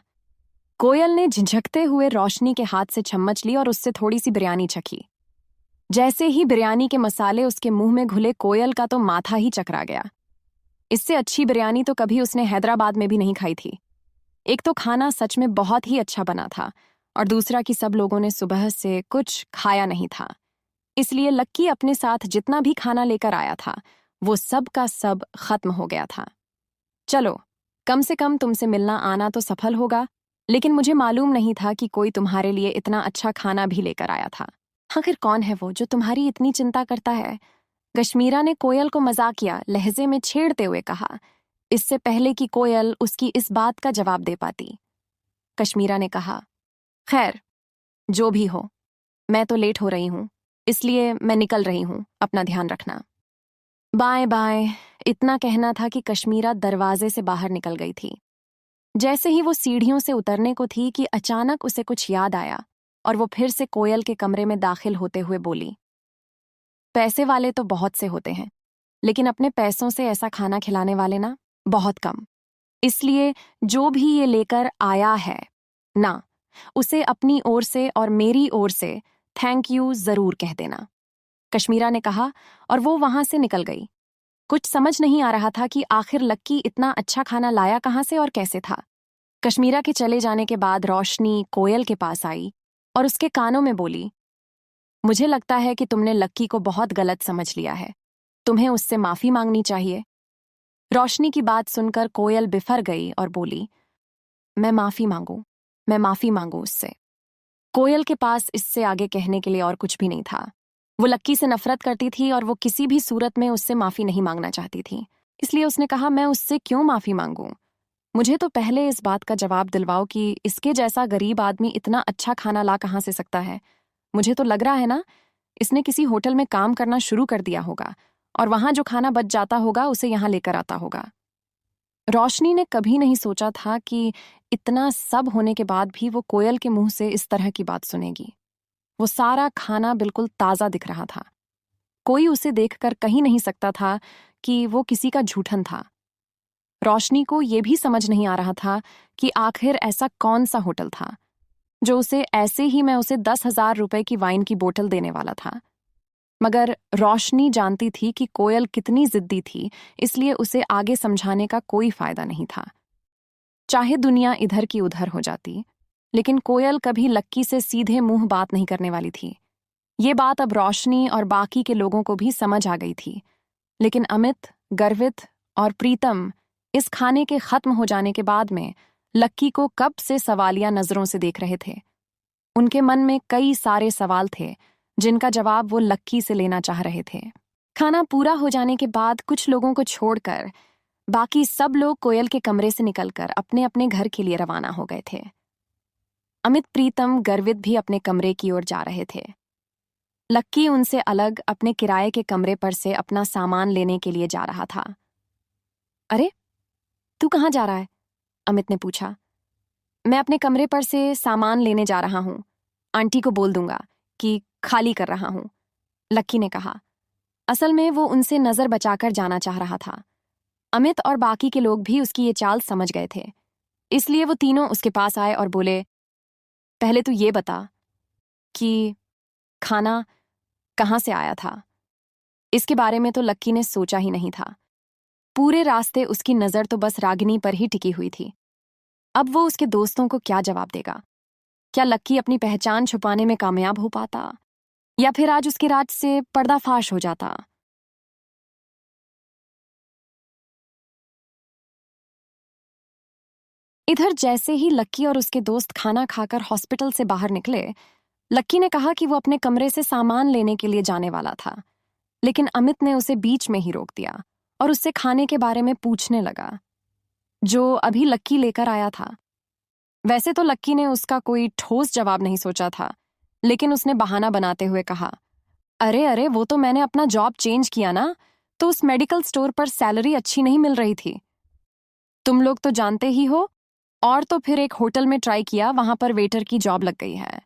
कोयल ने झिझकते हुए रोशनी के हाथ से चम्मच ली और उससे थोड़ी सी बिरयानी चखी। जैसे ही बिरयानी के मसाले उसके मुंह में घुले, कोयल का तो माथा ही चकरा गया। इससे अच्छी बिरयानी तो कभी उसने हैदराबाद में भी नहीं खाई थी। एक तो खाना सच में बहुत ही अच्छा बना था और दूसरा कि सब लोगों ने सुबह से कुछ खाया नहीं था, इसलिए लक्की अपने साथ जितना भी खाना लेकर आया था वो सब का सब खत्म हो गया था। चलो, कम से कम तुमसे मिलना आना तो सफल होगा, लेकिन मुझे मालूम नहीं था कि कोई तुम्हारे लिए इतना अच्छा खाना भी लेकर आया था। आखिर कौन है वो जो तुम्हारी इतनी चिंता करता है? कश्मीरा ने कोयल को मजाकिया लहजे में छेड़ते हुए कहा, इससे पहले कि कोयल उसकी इस बात का जवाब दे पाती। कश्मीरा ने कहा, खैर, जो भी हो, मैं तो लेट हो रही हूं, इसलिए मैं निकल रही हूं, अपना ध्यान रखना। बाय बाय, इतना कहना था कि कश्मीरा दरवाजे से बाहर निकल गई थी। जैसे ही वो सीढ़ियों से उतरने को थी कि अचानक उसे कुछ याद आया और वो फिर से कोयल के कमरे में दाखिल होते हुए बोली, पैसे वाले तो बहुत से होते हैं, लेकिन अपने पैसों से ऐसा खाना खिलाने वाले ना, बहुत कम। इसलिए जो भी ये लेकर आया है ना, उसे अपनी ओर से और मेरी ओर से थैंक यू जरूर कह देना, कश्मीरा ने कहा और वो वहां से निकल गई। कुछ समझ नहीं आ रहा था कि आखिर लक्की इतना अच्छा खाना लाया कहाँ से और कैसे था। कश्मीरा के चले जाने के बाद रोशनी कोयल के पास आई और उसके कानों में बोली, मुझे लगता है कि तुमने लक्की को बहुत गलत समझ लिया है। तुम्हें उससे माफी मांगनी चाहिए। रोशनी की बात सुनकर कोयल बिफर गई और बोली, मैं माफी मांगू उससे। कोयल के पास इससे आगे कहने के लिए और कुछ भी नहीं था। वो लक्की से नफरत करती थी और वो किसी भी सूरत में उससे माफी नहीं मांगना चाहती थी। इसलिए उसने कहा, मैं उससे क्यों माफी मांगूं? मुझे तो पहले इस बात का जवाब दिलवाओ कि इसके जैसा गरीब आदमी इतना अच्छा खाना ला कहाँ से सकता है। मुझे तो लग रहा है ना, इसने किसी होटल में काम करना शुरू कर दिया होगा और वहां जो खाना बच जाता होगा उसे यहां लेकर आता होगा। रोशनी ने कभी नहीं सोचा था कि इतना सब होने के बाद भी वो कोयल के मुंह से इस तरह की बात सुनेगी। वो सारा खाना बिल्कुल ताजा दिख रहा था। कोई उसे देखकर कही नहीं सकता था कि वो किसी का झूठन था। रोशनी को ये भी समझ नहीं आ रहा था कि आखिर ऐसा कौन सा होटल था जो उसे ऐसे ही मैं उसे 10,000 रुपए की वाइन की बोतल देने वाला था। मगर रोशनी जानती थी कि कोयल कितनी जिद्दी थी, इसलिए उसे आगे समझाने का कोई फायदा नहीं था। चाहे दुनिया इधर की उधर हो जाती, लेकिन कोयल कभी लक्की से सीधे मुंह बात नहीं करने वाली थी। ये बात अब रोशनी और बाकी के लोगों को भी समझ आ गई थी। लेकिन अमित, गर्वित और प्रीतम इस खाने के खत्म हो जाने के बाद में लक्की को कब से सवालिया नजरों से देख रहे थे। उनके मन में कई सारे सवाल थे जिनका जवाब वो लक्की से लेना चाह रहे थे। खाना पूरा हो जाने के बाद कुछ लोगों को छोड़कर बाकी सब लोग कोयल के कमरे से निकलकर अपने अपने घर के लिए रवाना हो गए थे। अमित, प्रीतम, गर्वित भी अपने कमरे की ओर जा रहे थे। लक्की उनसे अलग अपने किराए के कमरे पर से अपना सामान लेने के लिए जा रहा था। अरे, तू कहाँ जा रहा है? अमित ने पूछा। मैं अपने कमरे पर से सामान लेने जा रहा हूँ। आंटी को बोल दूंगा कि खाली कर रहा हूँ, लक्की ने कहा। असल में वो उनसे नजर बचाकर जाना चाह रहा था। अमित और बाकी के लोग भी उसकी ये चाल समझ गए थे, इसलिए वो तीनों उसके पास आए और बोले, पहले तू ये बता कि खाना कहाँ से आया था। इसके बारे में तो लक्की ने सोचा ही नहीं था। पूरे रास्ते उसकी नजर तो बस रागिनी पर ही टिकी हुई थी। अब वो उसके दोस्तों को क्या जवाब देगा? क्या लक्की अपनी पहचान छुपाने में कामयाब हो पाता, या फिर आज उसके राज से पर्दाफाश हो जाता? इधर जैसे ही लक्की और उसके दोस्त खाना खाकर हॉस्पिटल से बाहर निकले, लक्की ने कहा कि वो अपने कमरे से सामान लेने के लिए जाने वाला था, लेकिन अमित ने उसे बीच में ही रोक दिया और उससे खाने के बारे में पूछने लगा जो अभी लक्की लेकर आया था। वैसे तो लक्की ने उसका कोई ठोस जवाब नहीं सोचा था, लेकिन उसने बहाना बनाते हुए कहा, अरे अरे, वो तो मैंने अपना जॉब चेंज किया ना, तो उस मेडिकल स्टोर पर सैलरी अच्छी नहीं मिल रही थी। तुम लोग तो जानते ही हो। और तो फिर एक होटल में ट्राई किया, वहां पर वेटर की जॉब लग गई है।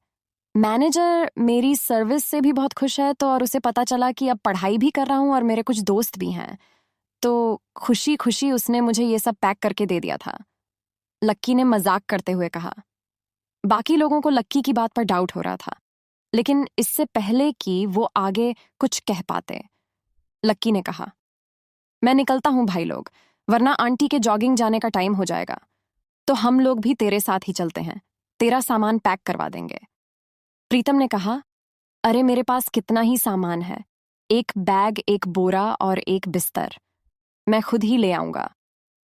मैनेजर मेरी सर्विस से भी बहुत खुश है, तो और उसे पता चला कि अब पढ़ाई भी कर रहा हूं और मेरे कुछ दोस्त भी हैं, तो खुशी खुशी उसने मुझे ये सब पैक करके दे दिया था, लक्की ने मजाक करते हुए कहा। बाकी लोगों को लक्की की बात पर डाउट हो रहा था, लेकिन इससे पहले कि वो आगे कुछ कह पाते, लक्की ने कहा, मैं निकलता हूं भाई लोग, वरना आंटी के जॉगिंग जाने का टाइम हो जाएगा, तो हम लोग भी तेरे साथ ही चलते हैं, तेरा सामान पैक करवा देंगे। प्रीतम ने कहा, अरे मेरे पास कितना ही सामान है, एक बैग, एक बोरा और एक बिस्तर, मैं खुद ही ले आऊंगा।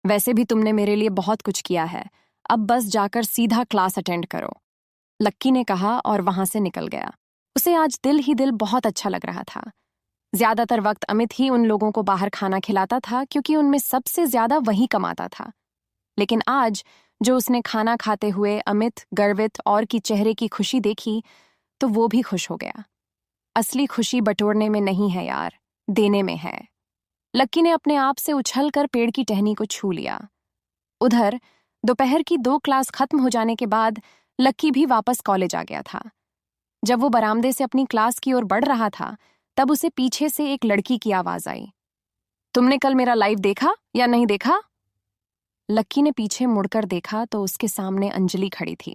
वैसे भी तुमने मेरे लिए बहुत कुछ किया है, अब बस जाकर सीधा क्लास अटेंड करो, लक्की ने कहा और वहां से निकल गया। उसे आज दिल ही दिल बहुत अच्छा लग रहा था। ज्यादातर वक्त अमित ही उन लोगों को बाहर खाना खिलाता था, क्योंकि उनमें सबसे ज्यादा वही कमाता था। लेकिन आज जो उसने खाना खाते हुए अमित, गर्वित और की चेहरे की खुशी देखी, तो वो भी खुश हो गया। असली खुशी बटोरने में नहीं है यार, देने में है। लक्की ने अपने आप से उछलकर पेड़ की टहनी को छू लिया। उधर दोपहर की 2 क्लास खत्म हो जाने के बाद लक्की भी वापस कॉलेज आ गया था। जब वो बरामदे से अपनी क्लास की ओर बढ़ रहा था, तब उसे पीछे से एक लड़की की आवाज आई, तुमने कल मेरा लाइव देखा या नहीं देखा? लक्की ने पीछे मुड़कर देखा तो उसके सामने अंजलि खड़ी थी।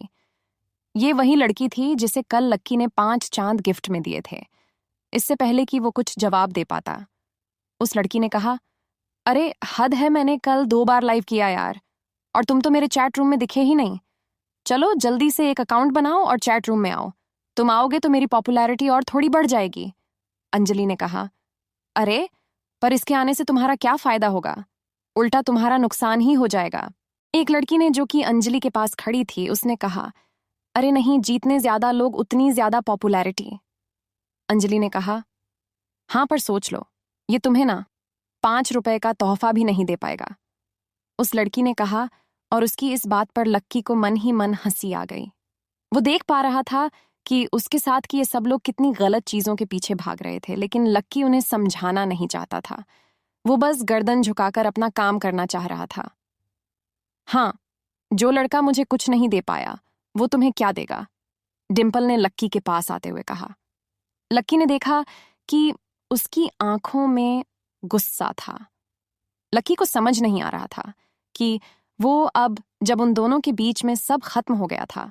ये वही लड़की थी जिसे कल लक्की ने 5 चांद गिफ्ट में दिए थे। इससे पहले कि वो कुछ जवाब दे पाता, उस लड़की ने कहा, अरे हद है, मैंने कल 2 बार लाइव किया यार, और तुम तो मेरे चैट रूम में दिखे ही नहीं। चलो जल्दी से एक अकाउंट बनाओ और चैट रूम में आओ, तुम आओगे तो मेरी पॉपुलैरिटी और थोड़ी बढ़ जाएगी। अंजलि ने कहा, अरे पर इसके आने से तुम्हारा क्या फायदा होगा, उल्टा तुम्हारा नुकसान ही हो जाएगा। एक लड़की ने, जो कि अंजलि के पास खड़ी थी, उसने कहा, अरे नहीं, जीतने ज्यादा लोग उतनी ज्यादा पॉपुलैरिटी। अंजलि ने कहा, हाँ पर सोच लो, ये तुम्हें ना 5 रुपए का तोहफा भी नहीं दे पाएगा, उस लड़की ने कहा, और उसकी इस बात पर लक्की को मन ही मन हंसी आ गई। वो देख पा रहा था कि उसके साथ कि ये सब लोग कितनी गलत चीजों के पीछे भाग रहे थे, लेकिन लक्की उन्हें समझाना नहीं चाहता था। वो बस गर्दन झुकाकर अपना काम करना चाह रहा था। हाँ, जो लड़का मुझे कुछ नहीं दे पाया, वो तुम्हें क्या देगा? डिम्पल ने लक्की के पास आते हुए कहा। लक्की ने देखा कि उसकी आंखों में गुस्सा था। लकी को समझ नहीं आ रहा था कि वो अब जब उन दोनों के बीच में सब खत्म हो गया था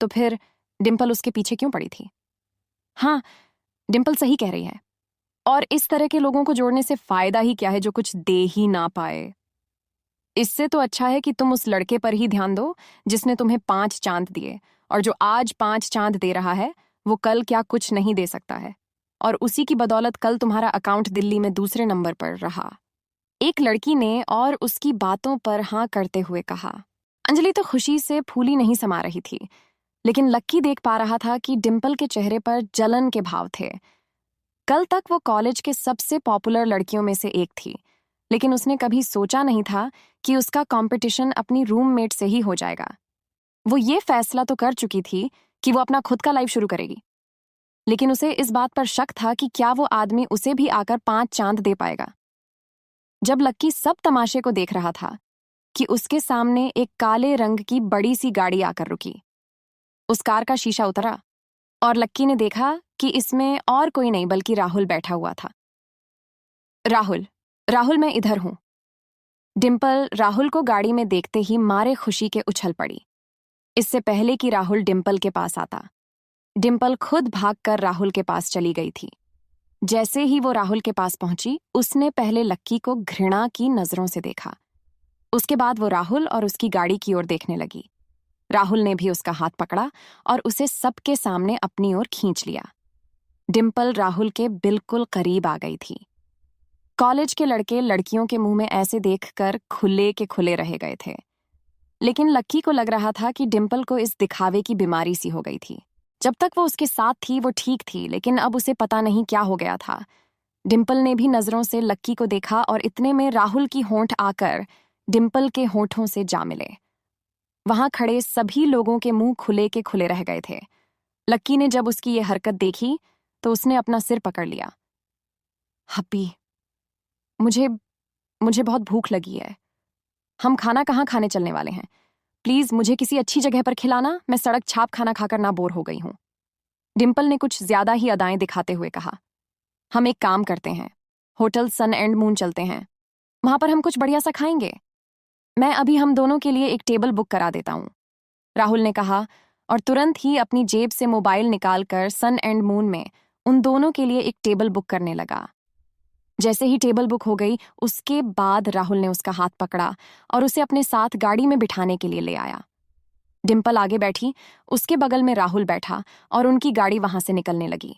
तो फिर डिम्पल उसके पीछे क्यों पड़ी थी। हाँ, डिम्पल सही कह रही है। और इस तरह के लोगों को जोड़ने से फायदा ही क्या है जो कुछ दे ही ना पाए। इससे तो अच्छा है कि तुम उस लड़के पर ही ध्यान दो जिसने तुम्हें 5 चांद दिए, और जो आज 5 चांद दे रहा है वो कल क्या कुछ नहीं दे सकता है, और उसी की बदौलत कल तुम्हारा अकाउंट दिल्ली में दूसरे नंबर पर रहा। एक लड़की ने और उसकी बातों पर हाँ करते हुए कहा। अंजलि तो खुशी से फूली नहीं समा रही थी, लेकिन लक्की देख पा रहा था कि डिम्पल के चेहरे पर जलन के भाव थे। कल तक वो कॉलेज के सबसे पॉपुलर लड़कियों में से एक थी, लेकिन उसने कभी सोचा नहीं था कि उसका कंपटीशन अपनी रूममेट से ही हो जाएगा। वो ये फैसला तो कर चुकी थी कि वो अपना खुद का लाइफ शुरू करेगी, लेकिन उसे इस बात पर शक था कि क्या वो आदमी उसे भी आकर 5 चांद दे पाएगा। जब लक्की सब तमाशे को देख रहा था कि उसके सामने एक काले रंग की बड़ी सी गाड़ी आकर रुकी। उस कार का शीशा उतरा और लक्की ने देखा कि इसमें और कोई नहीं बल्कि राहुल बैठा हुआ था। राहुल, राहुल मैं इधर हूं। डिम्पल राहुल को गाड़ी में देखते ही मारे खुशी के उछल पड़ी। इससे पहले कि राहुल डिम्पल के पास आता, डिम्पल खुद भागकर राहुल के पास चली गई थी। जैसे ही वो राहुल के पास पहुंची, उसने पहले लक्की को घृणा की नजरों से देखा। उसके बाद वो राहुल और उसकी गाड़ी की ओर देखने लगी। राहुल ने भी उसका हाथ पकड़ा और उसे सबके सामने अपनी ओर खींच लिया। डिम्पल राहुल के बिल्कुल करीब आ गई थी। कॉलेज के लड़के लड़कियों के मुंह में ऐसे देखकर खुले के खुले रह गए थे, लेकिन लक्की को लग रहा था कि डिम्पल को इस दिखावे की बीमारी सी हो गई थी। जब तक वो उसके साथ थी वो ठीक थी, लेकिन अब उसे पता नहीं क्या हो गया था। डिम्पल ने भी नजरों से लक्की को देखा और इतने में राहुल की होंठ आकर डिम्पल के होंठों से जा मिले। वहां खड़े सभी लोगों के मुंह खुले के खुले रह गए थे। लक्की ने जब उसकी ये हरकत देखी तो उसने अपना सिर पकड़ लिया। हप्पी, मुझे मुझे बहुत भूख लगी है। हम खाना कहाँ खाने चलने वाले हैं? प्लीज मुझे किसी अच्छी जगह पर खिलाना, मैं सड़क छाप खाना खाकर ना बोर हो गई हूं। डिम्पल ने कुछ ज्यादा ही अदाएं दिखाते हुए कहा। हम एक काम करते हैं, होटल सन एंड मून चलते हैं, वहां पर हम कुछ बढ़िया सा खाएंगे। मैं अभी हम दोनों के लिए एक टेबल बुक करा देता हूं, राहुल ने कहा, और तुरंत ही अपनी जेब से मोबाइल निकालकर सन एंड मून में उन दोनों के लिए एक टेबल बुक करने लगा। जैसे ही टेबल बुक हो गई, उसके बाद राहुल ने उसका हाथ पकड़ा और उसे अपने साथ गाड़ी में बिठाने के लिए ले आया। डिम्पल आगे बैठी, उसके बगल में राहुल बैठा और उनकी गाड़ी वहां से निकलने लगी।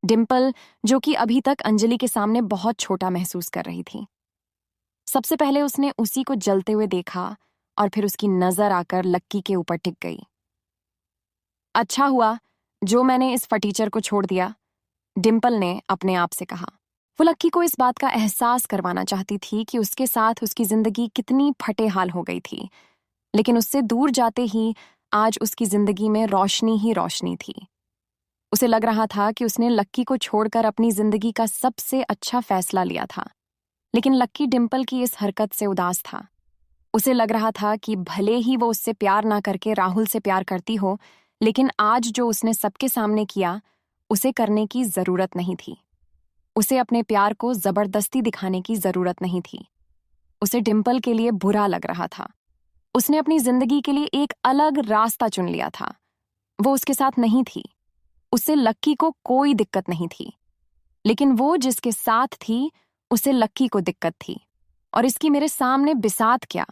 डिम्पल, जो कि अभी तक अंजलि के सामने बहुत छोटा महसूस कर रही थी, सबसे पहले उसने उसी को जलते हुए देखा और फिर उसकी नजर आकर लक्की के ऊपर टिक गई। अच्छा हुआ जो मैंने इस फटीचर को छोड़ दिया, डिम्पल ने अपने आप से कहा। वो लक्की को इस बात का एहसास करवाना चाहती थी कि उसके साथ उसकी जिंदगी कितनी फटेहाल हो गई थी, लेकिन उससे दूर जाते ही आज उसकी जिंदगी में रोशनी ही रोशनी थी। उसे लग रहा था कि उसने लक्की को छोड़कर अपनी जिंदगी का सबसे अच्छा फैसला लिया था, लेकिन लक्की डिम्पल की इस हरकत से उदास था। उसे लग रहा था कि भले ही वो उससे प्यार ना करके राहुल से प्यार करती हो, लेकिन आज जो उसने सबके सामने किया उसे करने की जरूरत नहीं थी। उसे अपने प्यार को जबरदस्ती दिखाने की जरूरत नहीं थी। उसे डिम्पल के लिए बुरा लग रहा था। उसने अपनी जिंदगी के लिए एक अलग रास्ता चुन लिया था। वो उसके साथ नहीं थी, उससे लक्की को कोई दिक्कत नहीं थी, लेकिन वो जिसके साथ थी उसे लक्की को दिक्कत थी। और इसकी मेरे सामने बिसात क्या?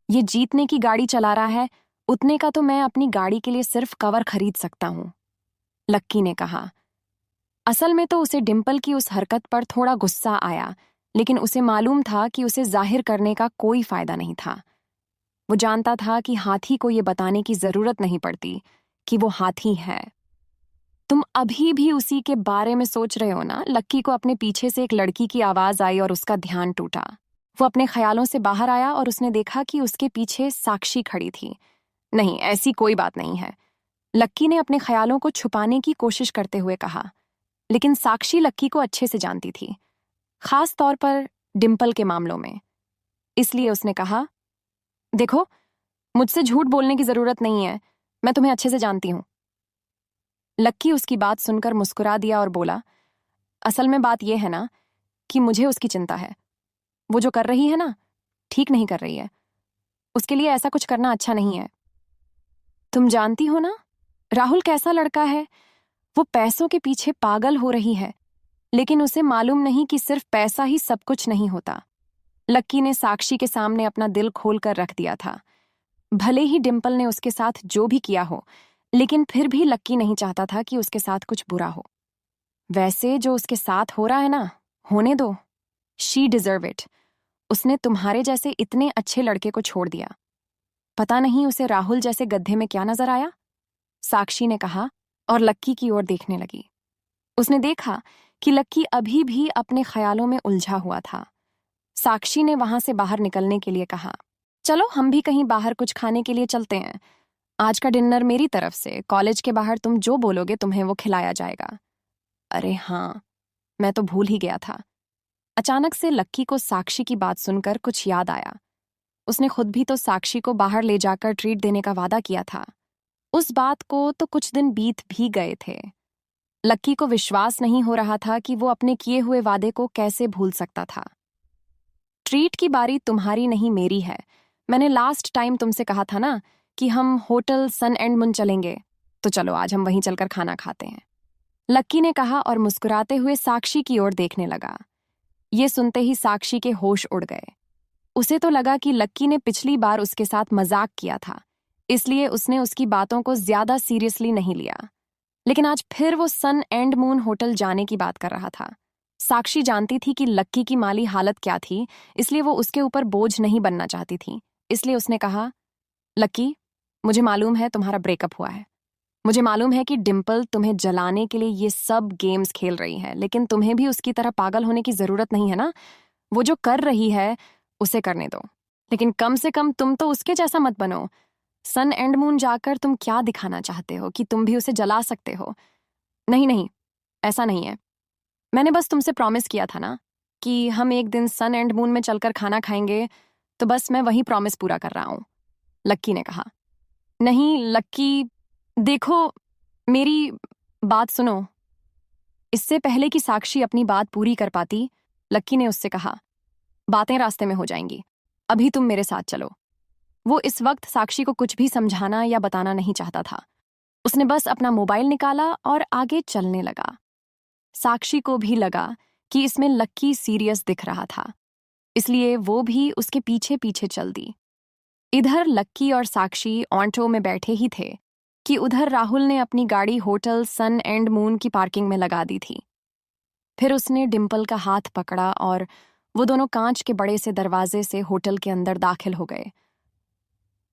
ये जीतने की गाड़ी चला रहा है, उतने का तो मैं अपनी गाड़ी के लिए सिर्फ कवर खरीद सकता हूं, लक्की ने कहा। असल में तो उसे डिम्पल की उस हरकत पर थोड़ा गुस्सा आया, लेकिन उसे मालूम था कि उसे जाहिर करने का कोई फायदा नहीं था। वो जानता था कि हाथी को ये बताने की जरूरत नहीं पड़ती कि वो हाथी है। तुम अभी भी उसी के बारे में सोच रहे हो ना? लक्की को अपने पीछे से एक लड़की की आवाज आई और उसका ध्यान टूटा। वो अपने ख्यालों से बाहर आया और उसने देखा कि उसके पीछे साक्षी खड़ी थी। नहीं, ऐसी कोई बात नहीं है, लक्की ने अपने ख्यालों को छुपाने की कोशिश करते हुए कहा। लेकिन साक्षी लक्की को अच्छे से जानती थी, खास तौर पर डिम्पल के मामलों में। इसलिए उसने कहा, देखो, मुझसे झूठ बोलने की जरूरत नहीं है, मैं तुम्हें अच्छे से जानती हूं। लक्की उसकी बात सुनकर मुस्कुरा दिया और बोला, असल में बात यह है ना कि मुझे उसकी चिंता है। वो जो कर रही है ना, ठीक नहीं कर रही है। उसके लिए ऐसा कुछ करना अच्छा नहीं है। तुम जानती हो ना राहुल कैसा लड़का है। वो पैसों के पीछे पागल हो रही है, लेकिन उसे मालूम नहीं कि सिर्फ पैसा ही सब कुछ नहीं होता। लक्की ने साक्षी के सामने अपना दिल खोल कर रख दिया था। भले ही डिम्पल ने उसके साथ जो भी किया हो, लेकिन फिर भी लक्की नहीं चाहता था कि उसके साथ कुछ बुरा हो। वैसे जो उसके साथ हो रहा है ना, होने दो। She deserve it. उसने तुम्हारे जैसे इतने अच्छे लड़के को छोड़ दिया। पता नहीं उसे राहुल जैसे गड्ढे में क्या नजर आया, साक्षी ने कहा और लक्की की ओर देखने लगी। उसने देखा कि लक्की अभी भी अपने ख्यालों में उलझा हुआ था। साक्षी ने वहां से बाहर निकलने के लिए कहा, चलो हम भी कहीं बाहर कुछ खाने के लिए चलते हैं। आज का डिनर मेरी तरफ से, कॉलेज के बाहर तुम जो बोलोगे तुम्हें वो खिलाया जाएगा। अरे हाँ, मैं तो भूल ही गया था। अचानक से लक्की को साक्षी की बात सुनकर कुछ याद आया। उसने खुद भी तो साक्षी को बाहर ले जाकर ट्रीट देने का वादा किया था। उस बात को तो कुछ दिन बीत भी गए थे। लक्की को विश्वास नहीं हो रहा था कि वो अपने किए हुए वादे को कैसे भूल सकता था। ट्रीट की बारी तुम्हारी नहीं मेरी है। मैंने लास्ट टाइम तुमसे कहा था ना कि हम होटल सन एंड मून चलेंगे, तो चलो आज हम वहीं चलकर खाना खाते हैं, लक्की ने कहा और मुस्कुराते हुए साक्षी की ओर देखने लगा। ये सुनते ही साक्षी के होश उड़ गए। उसे तो लगा कि लक्की ने पिछली बार उसके साथ मजाक किया था, इसलिए उसने उसकी बातों को ज्यादा सीरियसली नहीं लिया। लेकिन आज फिर वो सन एंड मून होटल जाने की बात कर रहा था। साक्षी जानती थी कि लक्की की माली हालत क्या थी, इसलिए वो उसके ऊपर बोझ नहीं बनना चाहती थी। इसलिए उसने कहा, लक्की, मुझे मालूम है तुम्हारा ब्रेकअप हुआ है। मुझे मालूम है कि डिम्पल तुम्हें जलाने के लिए ये सब गेम्स खेल रही है, लेकिन तुम्हें भी उसकी तरह पागल होने की जरूरत नहीं है ना। वो जो कर रही है उसे करने दो, लेकिन कम से कम तुम तो उसके जैसा मत बनो। सन एंड मून जाकर तुम क्या दिखाना चाहते हो कि तुम भी उसे जला सकते हो? नहीं नहीं, ऐसा नहीं है। मैंने बस तुमसे प्रॉमिस किया था ना कि हम एक दिन सन एंड मून में चलकर खाना खाएंगे, तो बस मैं वही प्रॉमिस पूरा कर रहा हूं, लक्की ने कहा। नहीं लक्की, देखो, मेरी बात सुनो। इससे पहले कि साक्षी अपनी बात पूरी कर पाती, लक्की ने उससे कहा, बातें रास्ते में हो जाएंगी, अभी तुम मेरे साथ चलो। वो इस वक्त साक्षी को कुछ भी समझाना या बताना नहीं चाहता था। उसने बस अपना मोबाइल निकाला और आगे चलने लगा। साक्षी को भी लगा कि इसमें लक्की सीरियस दिख रहा था, इसलिए वो भी उसके पीछे पीछे चल दी। इधर लक्की और साक्षी ऑटो में बैठे ही थे कि उधर राहुल ने अपनी गाड़ी होटल सन एंड मून की पार्किंग में लगा दी थी। फिर उसने डिम्पल का हाथ पकड़ा और वो दोनों कांच के बड़े से दरवाजे से होटल के अंदर दाखिल हो गए।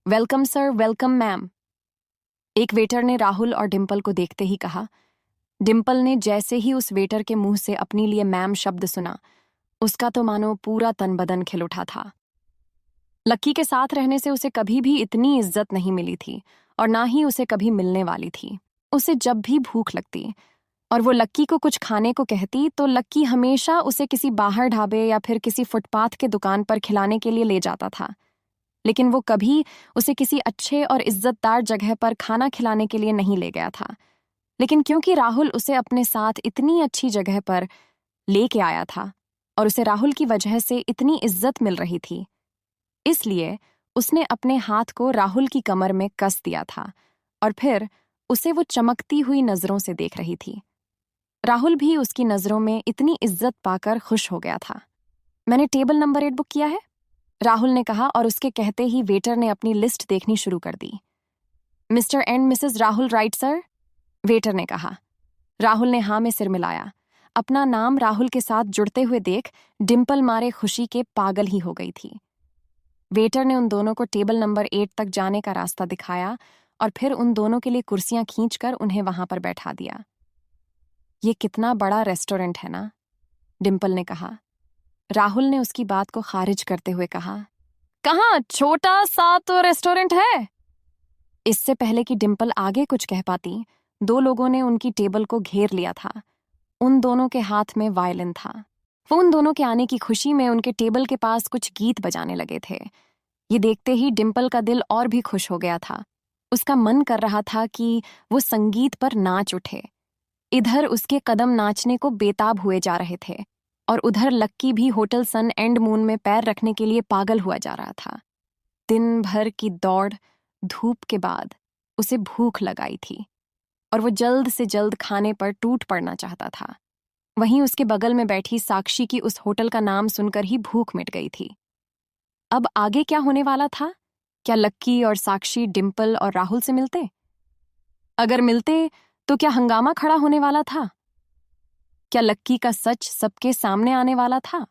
वेलकम सर, वेलकम मैम, एक वेटर ने राहुल और डिम्पल को देखते ही कहा। डिम्पल ने जैसे ही उस वेटर के मुंह से अपने लिए मैम शब्द सुना, उसका तो मानो पूरा तन बदन खिल उठा था। लक्की के साथ रहने से उसे कभी भी इतनी इज्जत नहीं मिली थी और ना ही उसे कभी मिलने वाली थी। उसे जब भी भूख लगती और वो लक्की को कुछ खाने को कहती, तो लक्की हमेशा उसे किसी बाहर ढाबे या फिर किसी फुटपाथ के दुकान पर खिलाने के लिए ले जाता था। लेकिन वो कभी उसे किसी अच्छे और इज्जतदार जगह पर खाना खिलाने के लिए नहीं ले गया था। लेकिन क्योंकि राहुल उसे अपने साथ इतनी अच्छी जगह पर लेके आया था और उसे राहुल की वजह से इतनी इज्जत मिल रही थी, इसलिए उसने अपने हाथ को राहुल की कमर में कस दिया था और फिर उसे वो चमकती हुई नजरों से देख रही थी। राहुल भी उसकी नजरों में इतनी इज्जत पाकर खुश हो गया था। मैंने टेबल नंबर 8 बुक किया है, राहुल ने कहा और उसके कहते ही वेटर ने अपनी लिस्ट देखनी शुरू कर दी। Mister and missus Rahul right sir, waiter ने कहा। राहुल ने हाँ में सिर मिलाया। अपना नाम राहुल के साथ जुड़ते हुए देख डिम्पल मारे खुशी के पागल ही हो गई थी। वेटर ने उन दोनों को टेबल नंबर 8 तक जाने का रास्ता दिखाया और फिर उन दोनों के लिए कुर्सियां खींचकर उन्हें वहां पर बैठा दिया। ये कितना बड़ा रेस्टोरेंट है ना, डिम्पल ने कहा। राहुल ने उसकी बात को खारिज करते हुए कहा, कहाँ छोटा सा तो रेस्टोरेंट है। इससे पहले कि डिम्पल आगे कुछ कह पाती, दो लोगों ने उनकी टेबल को घेर लिया था। उन दोनों के हाथ में वायलिन था। वो उन दोनों के आने की खुशी में उनके टेबल के पास कुछ गीत बजाने लगे थे। ये देखते ही डिम्पल का दिल और भी खुश हो गया था। उसका मन कर रहा था कि वो संगीत पर नाच उठे। इधर उसके कदम नाचने को बेताब हुए जा रहे थे और उधर लक्की भी होटल सन एंड मून में पैर रखने के लिए पागल हुआ जा रहा था। दिन भर की दौड़ धूप के बाद उसे भूख लगाई थी और वो जल्द से जल्द खाने पर टूट पड़ना चाहता था। वहीं उसके बगल में बैठी साक्षी की उस होटल का नाम सुनकर ही भूख मिट गई थी। अब आगे क्या होने वाला था? क्या लक्की और साक्षी डिम्पल और राहुल से मिलते? अगर मिलते तो क्या हंगामा खड़ा होने वाला था? क्या लक्की का सच सबके सामने आने वाला था?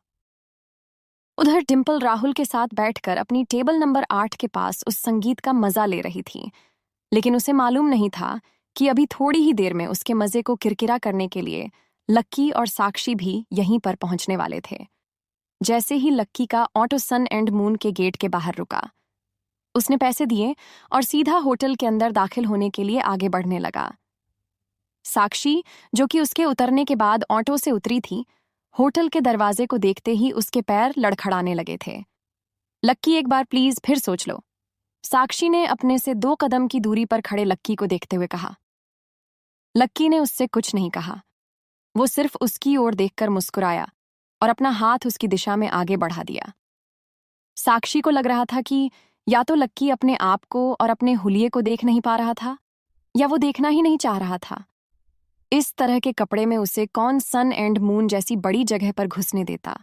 उधर डिम्पल राहुल के साथ बैठकर अपनी टेबल नंबर 8 के पास उस संगीत का मजा ले रही थी, लेकिन उसे मालूम नहीं था कि अभी थोड़ी ही देर में उसके मजे को किरकिरा करने के लिए लक्की और साक्षी भी यहीं पर पहुंचने वाले थे। जैसे ही लक्की का ऑटो सन एंड मून के गेट के बाहर रुका, उसने पैसे दिए और सीधा होटल के अंदर दाखिल होने के लिए आगे बढ़ने लगा। साक्षी, जो कि उसके उतरने के बाद ऑटो से उतरी थी, होटल के दरवाजे को देखते ही उसके पैर लड़खड़ाने लगे थे। लक्की, एक बार प्लीज फिर सोच लो, साक्षी ने अपने से 2 कदम की दूरी पर खड़े लक्की को देखते हुए कहा। लक्की ने उससे कुछ नहीं कहा। वो सिर्फ उसकी ओर देखकर मुस्कुराया और अपना हाथ उसकी दिशा में आगे बढ़ा दिया। साक्षी को लग रहा था कि या तो लक्की अपने आप को और अपने हुलिये को देख नहीं पा रहा था, या वो देखना ही नहीं चाह रहा था। इस तरह के कपड़े में उसे कौन सन एंड मून जैसी बड़ी जगह पर घुसने देता?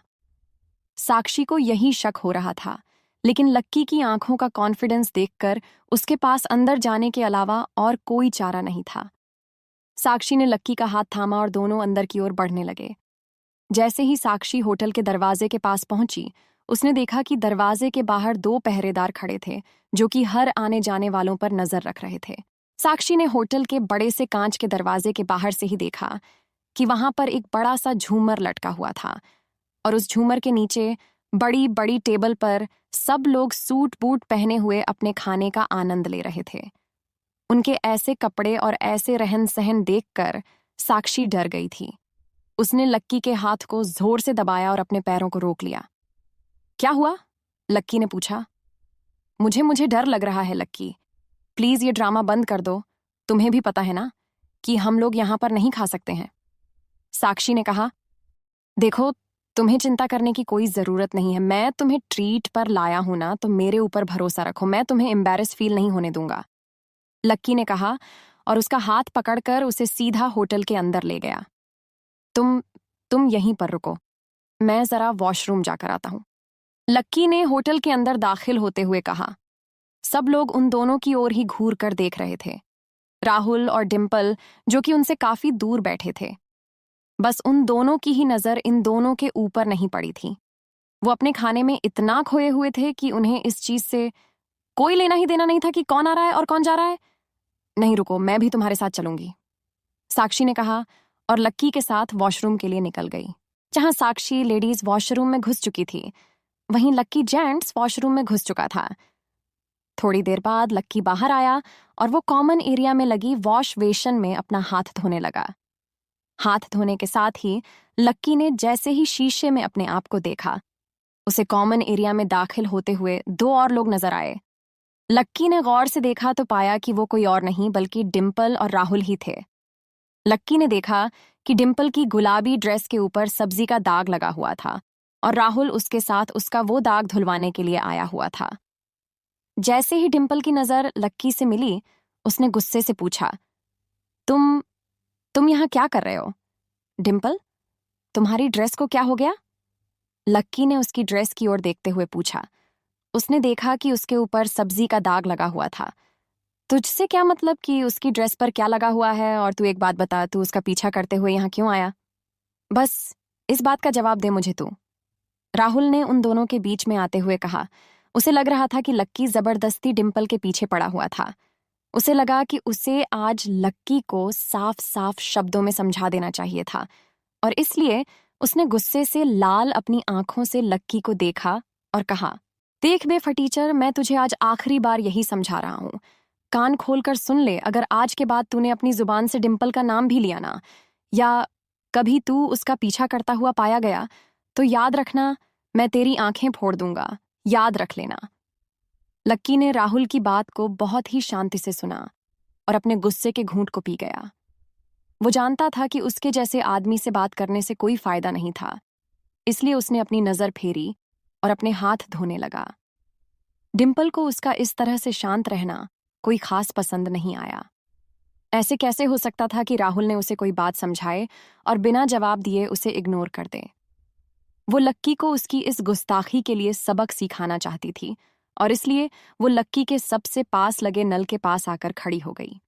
साक्षी को यही शक हो रहा था, लेकिन लक्की की आंखों का कॉन्फिडेंस देखकर उसके पास अंदर जाने के अलावा और कोई चारा नहीं था। साक्षी ने लक्की का हाथ थामा और दोनों अंदर की ओर बढ़ने लगे। जैसे ही साक्षी होटल के दरवाजे के पास पहुंची, उसने देखा कि दरवाजे के बाहर 2 पहरेदार खड़े थे, जो कि हर आने जाने वालों पर नजर रख रहे थे। साक्षी ने होटल के बड़े से कांच के दरवाजे के बाहर से ही देखा कि वहां पर एक बड़ा सा झूमर लटका हुआ था और उस झूमर के नीचे बड़ी बड़ी टेबल पर सब लोग सूट बूट पहने हुए अपने खाने का आनंद ले रहे थे। उनके ऐसे कपड़े और ऐसे रहन सहन देखकर साक्षी डर गई थी। उसने लक्की के हाथ को जोर से दबाया और अपने पैरों को रोक लिया। क्या हुआ? लक्की ने पूछा। मुझे डर लग रहा है लक्की, प्लीज ये ड्रामा बंद कर दो। तुम्हें भी पता है ना कि हम लोग यहां पर नहीं खा सकते हैं। साक्षी ने कहा। देखो, तुम्हें चिंता करने की कोई जरूरत नहीं है। मैं तुम्हें ट्रीट पर लाया हूं ना, तो मेरे ऊपर भरोसा रखो। मैं तुम्हें एम्बैरेस फील नहीं होने दूंगा, लक्की ने कहा और उसका हाथ पकड़कर उसे सीधा होटल के अंदर ले गया। तुम यहीं पर रुको, मैं जरा वॉशरूम जाकर आता हूं, लक्की ने होटल के अंदर दाखिल होते हुए कहा। सब लोग उन दोनों की ओर ही घूर कर देख रहे थे। राहुल और डिम्पल, जो कि उनसे काफी दूर बैठे थे, बस उन दोनों की ही नजर इन दोनों के ऊपर नहीं पड़ी थी। वो अपने खाने में इतना खोए हुए थे कि उन्हें इस चीज से कोई लेना ही देना नहीं था कि कौन आ रहा है और कौन जा रहा है। नहीं रुको, मैं भी तुम्हारे साथ चलूंगी, साक्षी ने कहा और लक्की के साथ वॉशरूम के लिए निकल गई। जहां साक्षी लेडीज वॉशरूम में घुस चुकी थी, वहीं लक्की जेंट्स वॉशरूम में घुस चुका था। थोड़ी देर बाद लक्की बाहर आया और वो कॉमन एरिया में लगी वॉश बेसिन में अपना हाथ धोने लगा। हाथ धोने के साथ ही लक्की ने जैसे ही शीशे में अपने आप को देखा, उसे कॉमन एरिया में दाखिल होते हुए 2 और लोग नजर आए। लक्की ने गौर से देखा तो पाया कि वो कोई और नहीं बल्कि डिम्पल और राहुल ही थे। लक्की ने देखा कि डिम्पल की गुलाबी ड्रेस के ऊपर सब्जी का दाग लगा हुआ था और राहुल उसके साथ उसका वो दाग धुलवाने के लिए आया हुआ था। जैसे ही डिम्पल की नजर लक्की से मिली, उसने गुस्से से पूछा, तुम यहां क्या कर रहे हो? डिम्पल, तुम्हारी ड्रेस को क्या हो गया? लक्की ने उसकी ड्रेस की ओर देखते हुए पूछा। उसने देखा कि उसके ऊपर सब्जी का दाग लगा हुआ था। तुझसे क्या मतलब कि उसकी ड्रेस पर क्या लगा हुआ है? और तू एक बात बता, तू उसका पीछा करते हुए यहाँ क्यों आया? बस इस बात का जवाब दे मुझे तू, राहुल ने उन दोनों के बीच में आते हुए कहा। उसे लग रहा था कि लक्की जबरदस्ती डिम्पल के पीछे पड़ा हुआ था। उसे लगा कि उसे आज लक्की को साफ साफ शब्दों में समझा देना चाहिए था और इसलिए उसने गुस्से से लाल अपनी आंखों से लक्की को देखा और कहा, देख बे फटीचर, मैं तुझे आज आखिरी बार यही समझा रहा हूं। कान खोलकर सुन ले, अगर आज के बाद तूने अपनी जुबान से डिम्पल का नाम भी लिया ना, या कभी तू उसका पीछा करता हुआ पाया गया, तो याद रखना, मैं तेरी आंखें फोड़ दूंगा, याद रख लेना। लक्की ने राहुल की बात को बहुत ही शांति से सुना और अपने गुस्से के घूंट को पी गया। वो जानता था कि उसके जैसे आदमी से बात करने से कोई फायदा नहीं था, इसलिए उसने अपनी नजर फेरी और अपने हाथ धोने लगा। डिम्पल को उसका इस तरह से शांत रहना कोई खास पसंद नहीं आया। ऐसे कैसे हो सकता था कि राहुल ने उसे कोई बात समझाए और बिना जवाब दिए उसे इग्नोर कर दे। वो लक्की को उसकी इस गुस्ताखी के लिए सबक सिखाना चाहती थी और इसलिए वो लक्की के सबसे पास लगे नल के पास आकर खड़ी हो गई।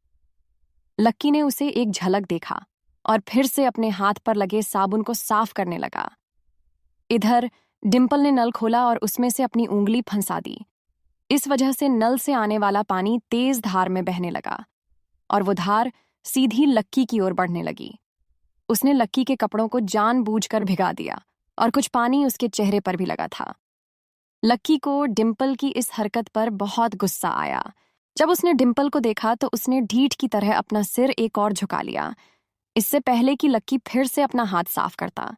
लक्की ने उसे एक झलक देखा और फिर से अपने हाथ पर लगे साबुन को साफ करने लगा। इधर डिम्पल ने नल खोला और उसमें से अपनी उंगली फंसा दी। इस वजह से नल से आने वाला पानी तेज धार में बहने लगा और वो धार सीधी लक्की की ओर बढ़ने लगी। उसने लक्की के कपड़ों को जानबूझकर भिगा दिया और कुछ पानी उसके चेहरे पर भी लगा था। लक्की को डिम्पल की इस हरकत पर बहुत गुस्सा आया। जब उसने डिम्पल को देखा तो उसने ढीठ की तरह अपना सिर एक और झुका लिया, इससे पहले कि लक्की फिर से अपना हाथ साफ करता।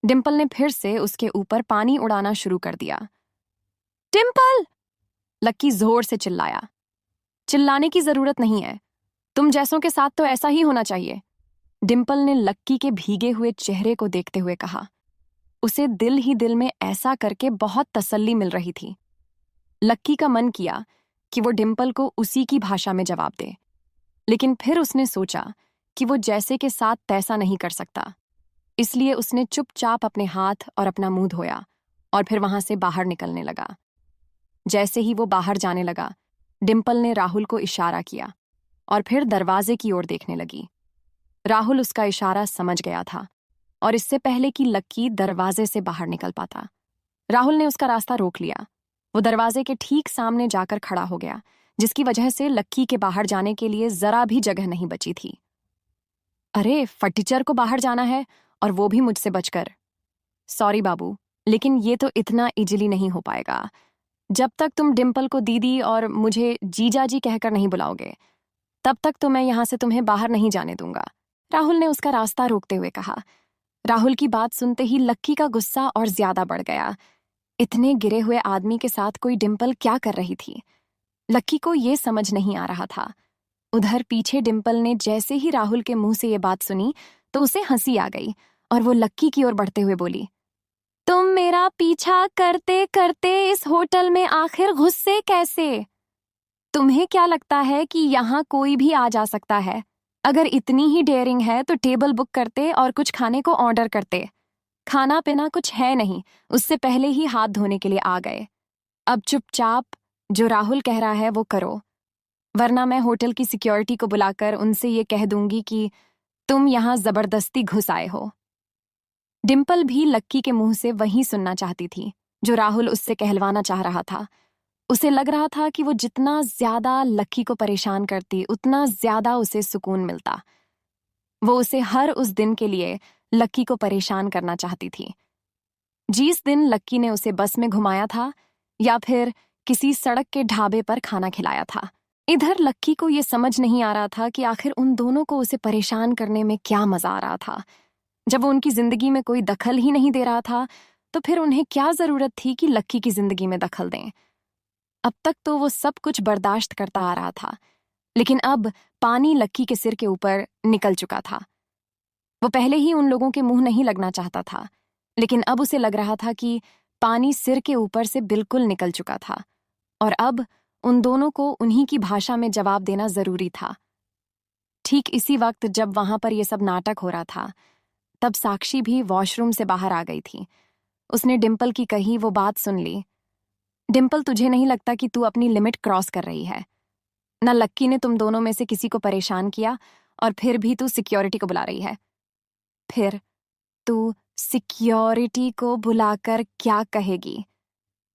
डिम्पल ने फिर से उसके ऊपर पानी उड़ाना शुरू कर दिया। डिम्पल! लक्की जोर से चिल्लाया। चिल्लाने की जरूरत नहीं है, तुम जैसों के साथ तो ऐसा ही होना चाहिए, डिम्पल ने लक्की के भीगे हुए चेहरे को देखते हुए कहा। उसे दिल ही दिल में ऐसा करके बहुत तसल्ली मिल रही थी। लक्की का मन किया कि वो डिम्पल को उसी की भाषा में जवाब दे, लेकिन फिर उसने सोचा कि वो जैसे के साथ तैसा नहीं कर सकता, इसलिए उसने चुपचाप अपने हाथ और अपना मुंह धोया और फिर वहां से बाहर निकलने लगा। जैसे ही वो बाहर जाने लगा, डिम्पल ने राहुल को इशारा किया और फिर दरवाजे की ओर देखने लगी। राहुल उसका इशारा समझ गया था और इससे पहले कि लक्की दरवाजे से बाहर निकल पाता, राहुल ने उसका रास्ता रोक लिया। वो दरवाजे के ठीक सामने जाकर खड़ा हो गया, जिसकी वजह से लक्की के बाहर जाने के लिए जरा भी जगह नहीं बची थी। अरे, फटीचर को बाहर जाना है और वो भी मुझसे बचकर। सॉरी बाबू, लेकिन ये तो इतना इजीली नहीं हो पाएगा। जब तक तुम डिम्पल को दीदी और मुझे जीजा जी कहकर नहीं बुलाओगे, तब तक तो मैं यहां से तुम्हें बाहर नहीं जाने दूंगा, राहुल ने उसका रास्ता रोकते हुए कहा। राहुल की बात सुनते ही लक्की का गुस्सा और ज्यादा बढ़ गया। इतने गिरे हुए आदमी के साथ कोई डिम्पल क्या कर रही थी, लक्की को ये समझ नहीं आ रहा था। उधर पीछे डिम्पल ने जैसे ही राहुल के मुंह से ये बात सुनी तो उसे हंसी आ गई और वो लक्की की ओर बढ़ते हुए बोली, तुम मेरा पीछा करते करते इस होटल में आखिर घुसे कैसे? तुम्हें क्या लगता है कि यहाँ कोई भी आ जा सकता है? अगर इतनी ही डेयरिंग है तो टेबल बुक करते और कुछ खाने को ऑर्डर करते। खाना पीना कुछ है नहीं, उससे पहले ही हाथ धोने के लिए आ गए। अब चुपचाप जो राहुल कह रहा है वो करो, वरना मैं होटल की सिक्योरिटी को बुलाकर उनसे ये कह दूंगी कि तुम यहाँ जबरदस्ती घुस आए हो। डिम्पल भी लक्की के मुंह से वही सुनना चाहती थी जो राहुल उससे कहलवाना चाह रहा था। उसे लग रहा था कि वो जितना ज्यादा लक्की को परेशान करती उतना ज्यादा उसे सुकून मिलता। वो उसे हर उस दिन के लिए लक्की को परेशान करना चाहती थी जिस दिन लक्की ने उसे बस में घुमाया था या फिर किसी सड़क के ढाबे पर खाना खिलाया था। इधर लक्की को ये समझ नहीं आ रहा था कि आखिर उन दोनों को उसे परेशान करने में क्या मजा आ रहा था। जब वो उनकी जिंदगी में कोई दखल ही नहीं दे रहा था तो फिर उन्हें क्या जरूरत थी कि लक्की की जिंदगी में दखल दें। अब तक तो वो सब कुछ बर्दाश्त करता आ रहा था, लेकिन अब पानी लक्की के सिर के ऊपर निकल चुका था। वो पहले ही उन लोगों के मुंह नहीं लगना चाहता था, लेकिन अब उसे लग रहा था कि पानी सिर के ऊपर से बिल्कुल निकल चुका था और अब उन दोनों को उन्हीं की भाषा में जवाब देना जरूरी था। ठीक इसी वक्त जब वहां पर यह सब नाटक हो रहा था, तब साक्षी भी वॉशरूम से बाहर आ गई थी। उसने डिम्पल की कही वो बात सुन ली। डिम्पल, तुझे नहीं लगता कि तू अपनी लिमिट क्रॉस कर रही है? न लक्की ने तुम दोनों में से किसी को परेशान किया और फिर भी तू सिक्योरिटी को बुला रही है। फिर तू सिक्योरिटी को बुलाकर क्या कहेगी?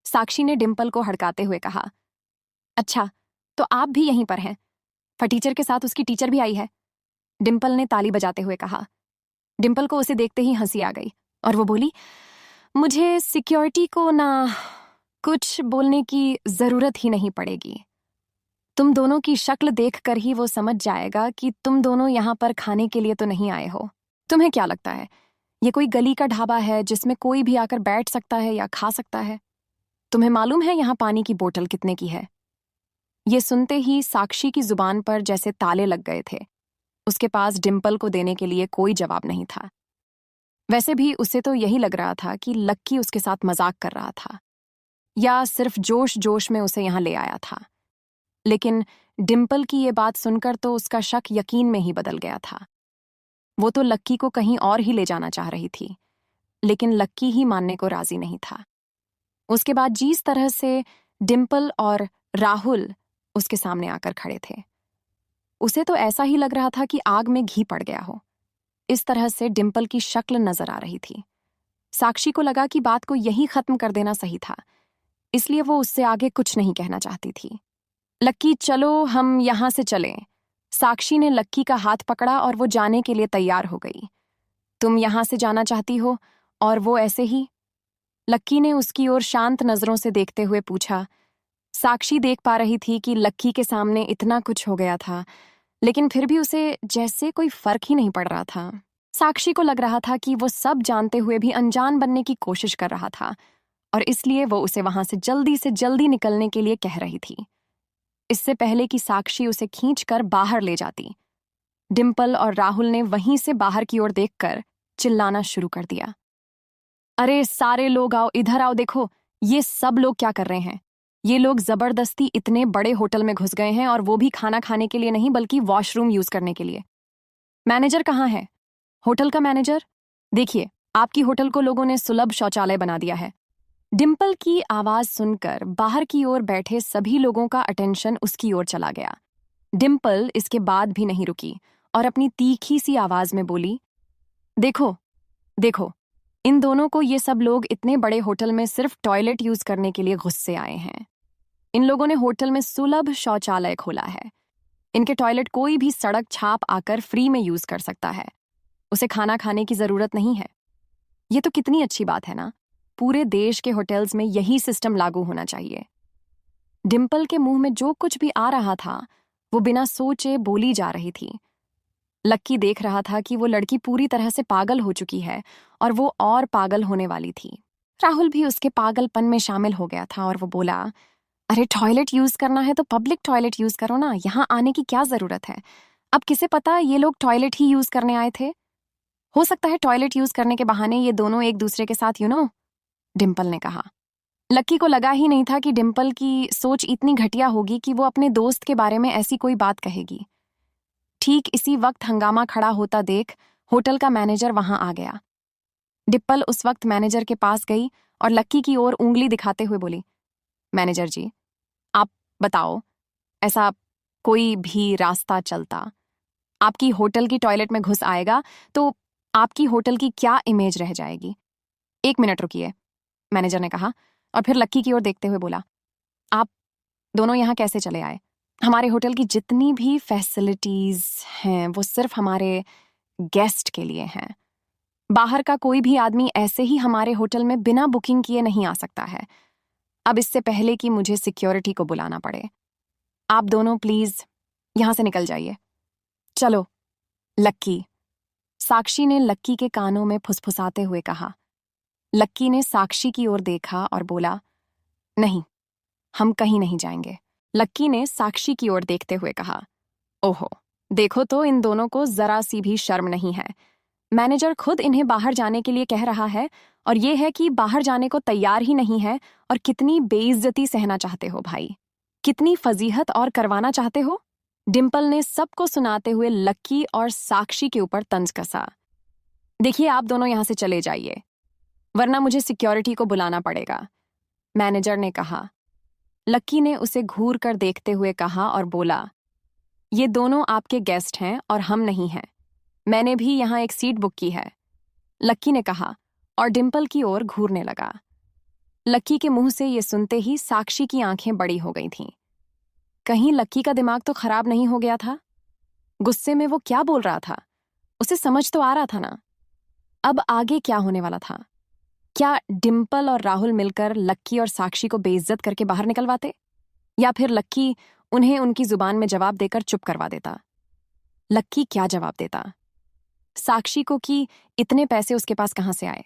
साक्षी ने डिम्पल को हड़काते हुए कहा। अच्छा, तो आप भी यहीं पर हैं? फटीचर के साथ उसकी टीचर भी आई है, डिम्पल ने ताली बजाते हुए कहा। डिम्पल को उसे देखते ही हंसी आ गई और वो बोली, मुझे सिक्योरिटी को ना कुछ बोलने की जरूरत ही नहीं पड़ेगी। तुम दोनों की शक्ल देखकर ही वो समझ जाएगा कि तुम दोनों यहाँ पर खाने के लिए तो नहीं आए हो। तुम्हें क्या लगता है ये कोई गली का ढाबा है जिसमें कोई भी आकर बैठ सकता है या खा सकता है? तुम्हें मालूम है यहाँ पानी की बोतल कितने की है? ये सुनते ही साक्षी की जुबान पर जैसे ताले लग गए थे। उसके पास डिम्पल को देने के लिए कोई जवाब नहीं था। वैसे भी उसे तो यही लग रहा था कि लक्की उसके साथ मजाक कर रहा था या सिर्फ जोश जोश में उसे यहाँ ले आया था। लेकिन डिम्पल की ये बात सुनकर तो उसका शक यकीन में ही बदल गया था। वो तो लक्की को कहीं और ही ले जाना चाह रही थी, लेकिन लक्की ही मानने को राजी नहीं था। उसके बाद जिस तरह से डिम्पल और राहुल उसके सामने आकर खड़े थे, उसे तो ऐसा ही लग रहा था कि आग में घी पड़ गया हो। इस तरह से डिम्पल की शक्ल नजर आ रही थी। साक्षी को लगा कि बात को यहीं खत्म कर देना सही था, इसलिए वो उससे आगे कुछ नहीं कहना चाहती थी। लक्की, चलो हम यहां से चलें। साक्षी ने लक्की का हाथ पकड़ा और वो जाने के लिए तैयार हो गई। तुम यहां से जाना चाहती हो? और वो ऐसे ही? लक्की ने उसकी ओर शांत नजरों से देखते हुए पूछा। साक्षी देख पा रही थी कि लक्की के सामने इतना कुछ हो गया था, लेकिन फिर भी उसे जैसे कोई फर्क ही नहीं पड़ रहा था। साक्षी को लग रहा था कि वो सब जानते हुए भी अनजान बनने की कोशिश कर रहा था, और इसलिए वो उसे वहां से जल्दी निकलने के लिए कह रही थी, इससे पहले कि साक्षी उसे खींचकर बाहर ले जाती। डिम्पल और राहुल ने वहीं से बाहर की ओर देखकर चिल्लाना शुरू कर दिया। अरे सारे लोग आओ, इधर आओ, देखो ये सब लोग क्या कर रहे हैं। ये लोग जबरदस्ती इतने बड़े होटल में घुस गए हैं, और वो भी खाना खाने के लिए नहीं बल्कि वॉशरूम यूज करने के लिए। मैनेजर कहाँ है? होटल का मैनेजर? देखिए, आपकी होटल को लोगों ने सुलभ शौचालय बना दिया है। डिम्पल की आवाज सुनकर बाहर की ओर बैठे सभी लोगों का अटेंशन उसकी ओर चला गया। डिम्पल इसके बाद भी नहीं रुकी और अपनी तीखी सी आवाज में बोली, देखो देखो, इन दोनों को ये सब लोग इतने बड़े होटल में सिर्फ टॉयलेट यूज करने के लिए गुस्से आए हैं। इन लोगों ने होटल में सुलभ शौचालय खोला है। इनके टॉयलेट कोई भी सड़क छाप आकर फ्री में यूज कर सकता है। उसे खाना खाने की जरूरत नहीं है। ये तो कितनी अच्छी बात है ना। पूरे देश के होटल्स में यही सिस्टम लागू होना चाहिए। डिम्पल के मुंह में जो कुछ भी आ रहा था वो बिना सोचे बोली जा रही थी। लक्की देख रहा था कि वो लड़की पूरी तरह से पागल हो चुकी है और वो और पागल होने वाली थी। राहुल भी उसके पागलपन में शामिल हो गया था और वो बोला, अरे टॉयलेट यूज करना है तो पब्लिक टॉयलेट यूज करो ना, यहाँ आने की क्या जरूरत है। अब किसे पता ये लोग टॉयलेट ही यूज करने आए थे। हो सकता है टॉयलेट यूज करने के बहाने ये दोनों एक दूसरे के साथ डिम्पल ने कहा। लक्की को लगा ही नहीं था कि डिम्पल की सोच इतनी घटिया होगी कि वो अपने दोस्त के बारे में ऐसी कोई बात कहेगी। ठीक इसी वक्त हंगामा खड़ा होता देख होटल का मैनेजर वहां आ गया। डिम्पल उस वक्त मैनेजर के पास गई और लक्की की ओर उंगली दिखाते हुए बोली, मैनेजर जी, आप बताओ, ऐसा कोई भी रास्ता चलता आपकी होटल की टॉयलेट में घुस आएगा तो आपकी होटल की क्या इमेज रह जाएगी। 1 मिनट रुकिए, मैनेजर ने कहा और फिर लक्की की ओर देखते हुए बोला, आप दोनों यहाँ कैसे चले आए? हमारे होटल की जितनी भी फैसिलिटीज हैं वो सिर्फ हमारे गेस्ट के लिए हैं। बाहर का कोई भी आदमी ऐसे ही हमारे होटल में बिना बुकिंग किए नहीं आ सकता है। अब इससे पहले कि मुझे सिक्योरिटी को बुलाना पड़े, आप दोनों प्लीज यहां से निकल जाइए। चलो लक्की, साक्षी ने लक्की के कानों में फुसफुसाते हुए कहा। लक्की ने साक्षी की ओर देखा और बोला, नहीं, हम कहीं नहीं जाएंगे। लक्की ने साक्षी की ओर देखते हुए कहा, ओहो, देखो तो इन दोनों को जरा सी भी शर्म नहीं है। मैनेजर खुद इन्हें बाहर जाने के लिए कह रहा है और ये है कि बाहर जाने को तैयार ही नहीं है। और कितनी बेइज्जती सहना चाहते हो भाई, कितनी फजीहत और करवाना चाहते हो। डिम्पल ने सबको सुनाते हुए लक्की और साक्षी के ऊपर तंज कसा। देखिए, आप दोनों यहां से चले जाइए, वरना मुझे सिक्योरिटी को बुलाना पड़ेगा, मैनेजर ने कहा। लक्की ने उसे घूर कर देखते हुए कहा और बोला, ये दोनों आपके गेस्ट हैं और हम नहीं हैं। मैंने भी यहाँ एक सीट बुक की है, लक्की ने कहा और डिम्पल की ओर घूरने लगा। लक्की के मुंह से ये सुनते ही साक्षी की आंखें बड़ी हो गई थीं। कहीं लक्की का दिमाग तो खराब नहीं हो गया था? गुस्से में वो क्या बोल रहा था, उसे समझ तो आ रहा था ना। अब आगे क्या होने वाला था? क्या डिम्पल और राहुल मिलकर लक्की और साक्षी को बेइज्जत करके बाहर निकलवाते, या फिर लक्की उन्हें उनकी जुबान में जवाब देकर चुप करवा देता? लक्की क्या जवाब देता साक्षी को कि इतने पैसे उसके पास कहां से आए?